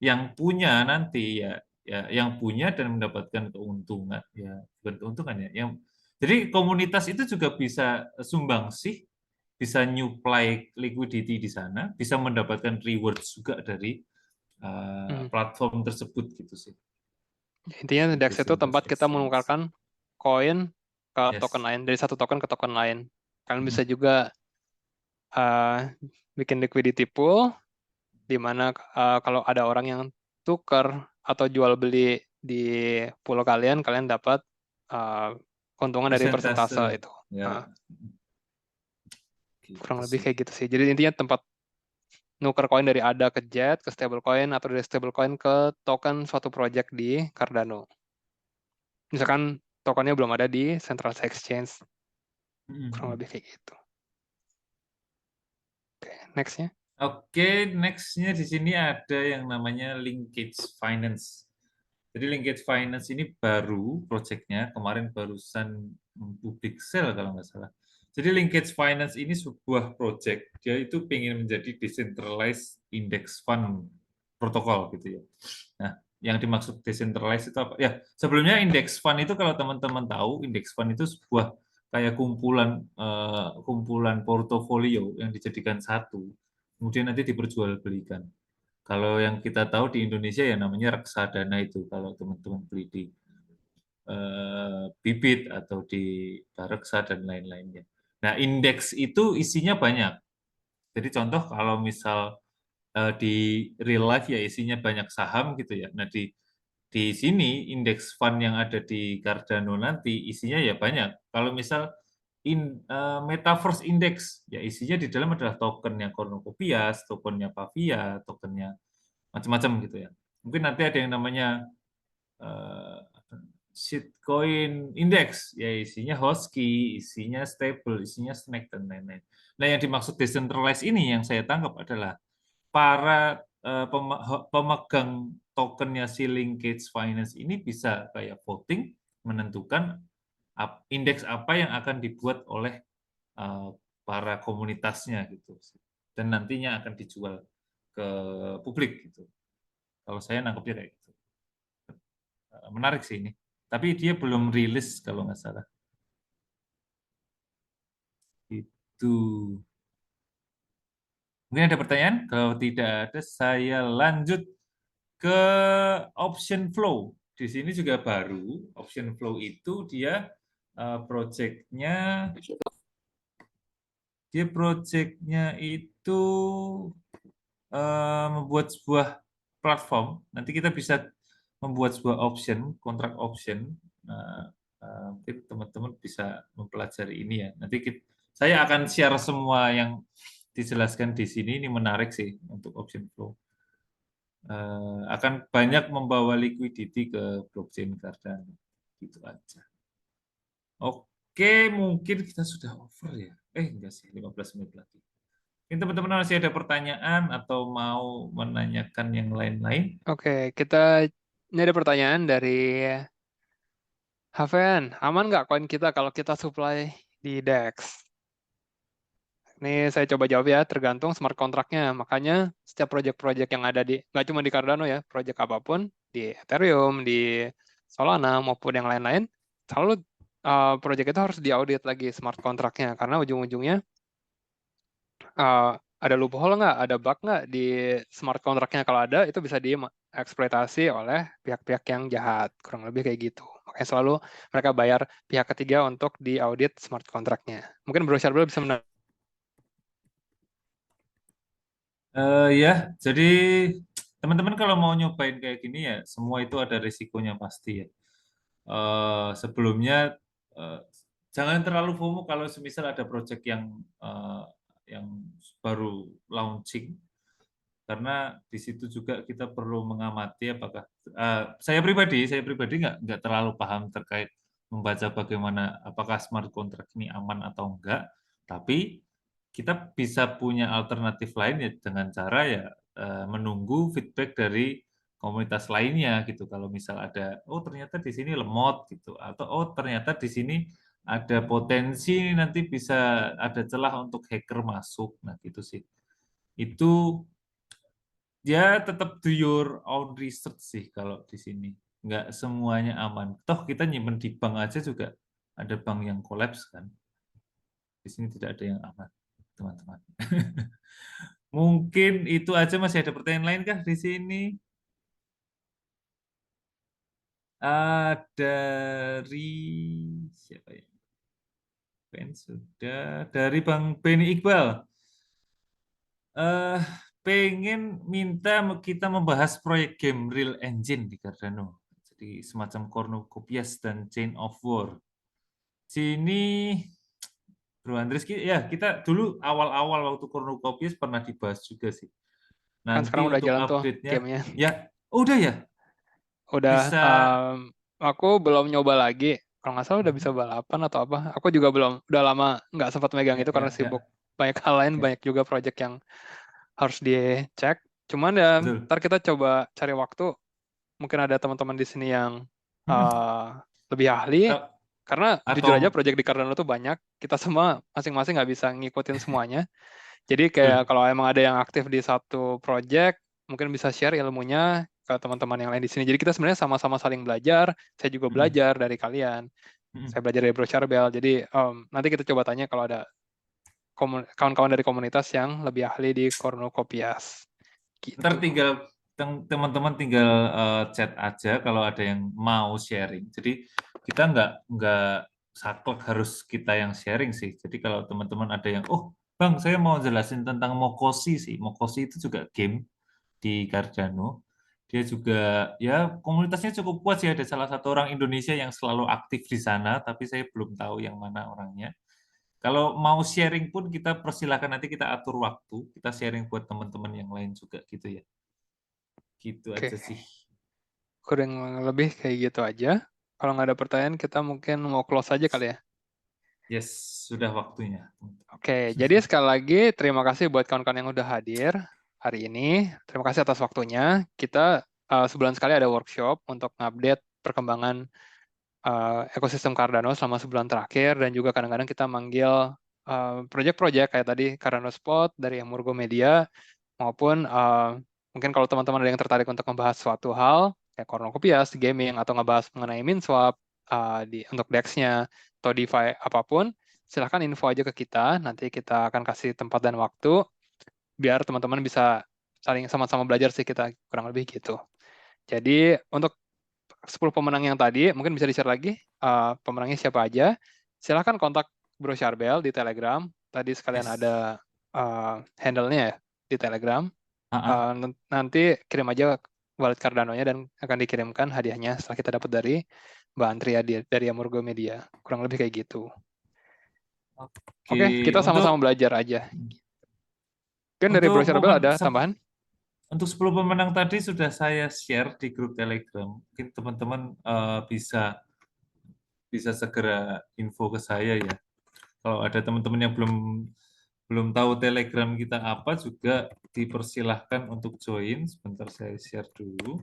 yang punya nanti yang punya dan mendapatkan keuntungan ya, bukan keuntungan ya, jadi komunitas itu juga bisa sumbangsih, bisa nyuplai liquidity di sana, bisa mendapatkan reward juga dari platform tersebut gitu sih. Intinya DEX itu tempat kita Exchange. menukarkan koin ke Yes. token lain, dari satu token ke token lain. Kalian Mhm. bisa juga bikin liquidity pool, di mana kalau ada orang yang tukar atau jual beli di pool kalian dapat keuntungan dari persentase itu. Ya. Kurang Gitu lebih sih. kayak gitu sih. Jadi intinya tempat nuker koin dari ADA ke Jet, ke stablecoin, atau dari stablecoin ke token suatu project di Cardano. Misalkan tokennya belum ada di Central Exchange. Kurang lebih kayak gitu. Oke, next-nya. Oke, next-nya di sini ada yang namanya Linkage Finance. Jadi Linkage Finance ini baru project-nya, kemarin barusan public sale kalau nggak salah. Jadi Linkage Finance ini sebuah project, dia itu ingin menjadi decentralized index fund protokol gitu ya. Nah, yang dimaksud decentralized itu apa? Ya, sebelumnya index fund itu kalau teman-teman tahu, index fund itu sebuah kayak kumpulan portofolio yang dijadikan satu, kemudian nanti diperjualbelikan. Kalau yang kita tahu di Indonesia ya namanya reksadana itu, kalau teman-teman beli di Bibit atau di Bareksa dan lain-lainnya. Nah, indeks itu isinya banyak. Jadi contoh kalau misal di real life ya isinya banyak saham gitu ya. Nah, di sini indeks fund yang ada di Cardano nanti isinya ya banyak. Kalau misal Metaverse Index ya isinya di dalam adalah tokennya Cornucopias, tokennya Pavia, tokennya macam-macam gitu ya. Mungkin nanti ada yang namanya shitcoin index, ya isinya Hosky, isinya stable, isinya Snake dan lain-lain. Nah, yang dimaksud decentralized ini yang saya tangkap adalah para pemegang tokennya si Linkage Finance ini bisa kayak voting menentukan indeks apa yang akan dibuat oleh para komunitasnya gitu, dan nantinya akan dijual ke publik gitu. Kalau saya nangkepnya kayak gitu. Menarik sih ini. Tapi dia belum rilis kalau nggak salah. Itu. Mungkin ada pertanyaan? Kalau tidak ada, saya lanjut ke option flow. Di sini juga baru. Option flow itu dia project-nya itu membuat sebuah platform. Nanti kita bisa membuat sebuah option, kontrak option. Nah, mungkin teman-teman bisa mempelajari ini ya. Nanti saya akan share semua yang dijelaskan di sini. Ini menarik sih untuk option flow. Akan banyak membawa liquidity ke blockchain Cardano. Gitu aja. Oke, mungkin kita sudah over ya. Enggak sih, 15 menit lagi. Ini teman-teman masih ada pertanyaan atau mau menanyakan yang lain-lain? Oke, ini ada pertanyaan dari Haven. Aman nggak koin kita kalau kita supply di DEX? Ini saya coba jawab ya, tergantung smart kontraknya. Makanya setiap project-project yang ada nggak cuma di Cardano ya, project apapun, di Ethereum, di Solana, maupun yang lain-lain, selalu project itu harus diaudit lagi smart kontraknya. Karena ujung-ujungnya ada loophole nggak, ada bug nggak di smart kontraknya. Kalau ada, itu bisa dieksploitasi oleh pihak-pihak yang jahat. Kurang lebih kayak gitu. Makanya selalu mereka bayar pihak ketiga untuk diaudit smart kontraknya. Mungkin Bro Syarbil bisa Ya, jadi teman-teman kalau mau nyobain kayak gini ya, semua itu ada risikonya pasti ya. Sebelumnya jangan terlalu FOMO kalau semisal ada project yang baru launching, karena di situ juga kita perlu mengamati apakah saya pribadi nggak terlalu paham terkait membaca bagaimana apakah smart contract ini aman atau enggak, tapi kita bisa punya alternatif lain ya dengan cara ya menunggu feedback dari komunitas lainnya gitu. Kalau misal ada, oh ternyata di sini lemot gitu, atau oh ternyata di sini ada potensi nanti bisa ada celah untuk hacker masuk, nah gitu sih. Itu ya tetap do your own research sih kalau di sini. Nggak semuanya aman. Toh kita nyimpen di bank aja juga ada bank yang kolaps kan. Di sini tidak ada yang aman, teman-teman. Mungkin itu aja, masih ada pertanyaan lain kah di sini? Dari siapa ya? Ben sudah, dari Bang Beni Iqbal. Pengen minta kita membahas proyek game Real Engine di Cardano. Jadi semacam Cornucopias dan Chain of War. Sini Bro Andres, ya kita dulu awal-awal waktu Cornucopias pernah dibahas juga sih. kan Nanti sekarang udah untuk jalan tuh update-nya, gamenya. ya udah ya, Udah, bisa. aku belum nyoba lagi. Kalau nggak salah udah bisa balapan atau apa. Aku juga belum, udah lama nggak sempat megang Ya, itu karena ya, ya, sibuk. Banyak hal lain, ya. banyak juga project yang harus dicek. Cuman ya, Betul. ntar kita coba cari waktu. Mungkin ada teman-teman di sini yang lebih ahli. Karena jujur aja Atau project di Cardano tuh banyak. Kita semua masing-masing nggak bisa ngikutin semuanya. Jadi kayak betul. kalau emang ada yang aktif di satu project, mungkin bisa share ilmunya ke teman-teman yang lain di sini. Jadi kita sebenarnya sama-sama saling belajar. Saya juga belajar dari kalian. Saya belajar dari Bro Charbel. Jadi nanti kita coba tanya kalau ada kawan-kawan dari komunitas yang lebih ahli di Cornucopias. Ntar Gitu. tinggal teman-teman tinggal chat aja kalau ada yang mau sharing. Jadi kita nggak saklek harus kita yang sharing sih. Jadi kalau teman-teman ada yang, oh Bang, saya mau jelasin tentang Mokosi sih. Mokosi itu juga game di Cardano. Dia juga ya komunitasnya cukup kuat sih. Ada salah satu orang Indonesia yang selalu aktif di sana, tapi saya belum tahu yang mana orangnya. Kalau mau sharing pun kita persilahkan, nanti kita atur waktu, kita sharing buat teman-teman yang lain juga gitu ya. Gitu Oke, aja sih. kurang lebih kayak gitu aja. Kalau nggak ada pertanyaan, kita mungkin mau close aja kali ya. Yes, sudah waktunya. Oke, jadi sekali lagi terima kasih buat kawan-kawan yang udah hadir hari ini. Terima kasih atas waktunya. Kita sebulan sekali ada workshop untuk update perkembangan ekosistem Cardano selama sebulan terakhir, dan juga kadang-kadang kita manggil project-project kayak tadi Cardano Spot dari Emurgo Media, maupun mungkin kalau teman-teman ada yang tertarik untuk membahas suatu hal kayak Cornucopias, gaming, atau ngebahas mengenai MinSwap untuk DEX-nya atau DeFi apapun, silahkan info aja ke kita. Nanti kita akan kasih tempat dan waktu biar teman-teman bisa saling sama-sama belajar sih, kita kurang lebih gitu. Jadi untuk 10 pemenang yang tadi, mungkin bisa di-share lagi pemenangnya siapa aja. Silahkan kontak Bro Charbel di Telegram. Tadi sekalian Yes. ada handle-nya ya di Telegram. Ah, Nanti kirim aja wallet Cardano-nya dan akan dikirimkan hadiahnya setelah kita dapat dari Mbak Antria dari Amurgo Media. Kurang lebih kayak gitu. Oke, kita sama-sama belajar aja. Mungkin dari Bro Charbel ada tambahan? Untuk 10 pemenang tadi sudah saya share di grup Telegram. Mungkin teman-teman bisa segera info ke saya ya. Kalau ada teman-teman yang belum tahu Telegram kita apa, juga dipersilahkan untuk join. Sebentar saya share dulu.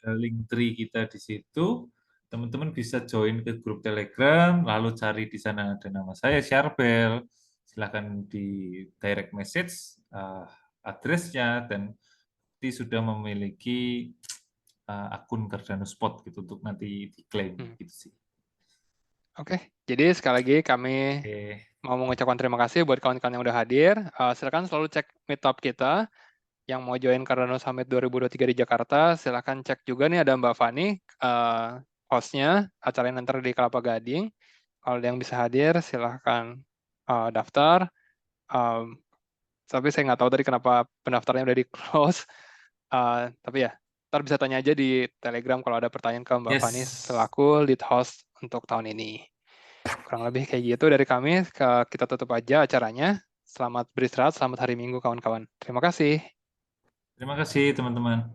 Ada link tree kita di situ. teman-teman bisa join ke grup Telegram, lalu cari di sana ada nama saya, Syarbel. Silahkan di direct message addressnya, dan nanti sudah memiliki akun Cardano Spot gitu untuk nanti diklaim gitu sih. Oke, jadi sekali lagi kami Oke. mau mengucapkan terima kasih buat kawan-kawan yang udah hadir. Silakan selalu cek meetup kita. Yang mau join Cardano Summit 2023 di Jakarta, silakan cek juga nih ada Mbak Fani, hostnya, acaranya nanti di Kelapa Gading. Kalau ada yang bisa hadir, silahkan daftar. Tapi saya nggak tahu tadi kenapa pendaftarannya udah di-close. Tapi ya, ntar bisa tanya aja di Telegram kalau ada pertanyaan ke Mbak Fani selaku lead host untuk tahun ini. Kurang lebih kayak gitu dari kami. Kita tutup aja acaranya. Selamat beristirahat, selamat hari Minggu kawan-kawan. Terima kasih. Terima kasih teman-teman.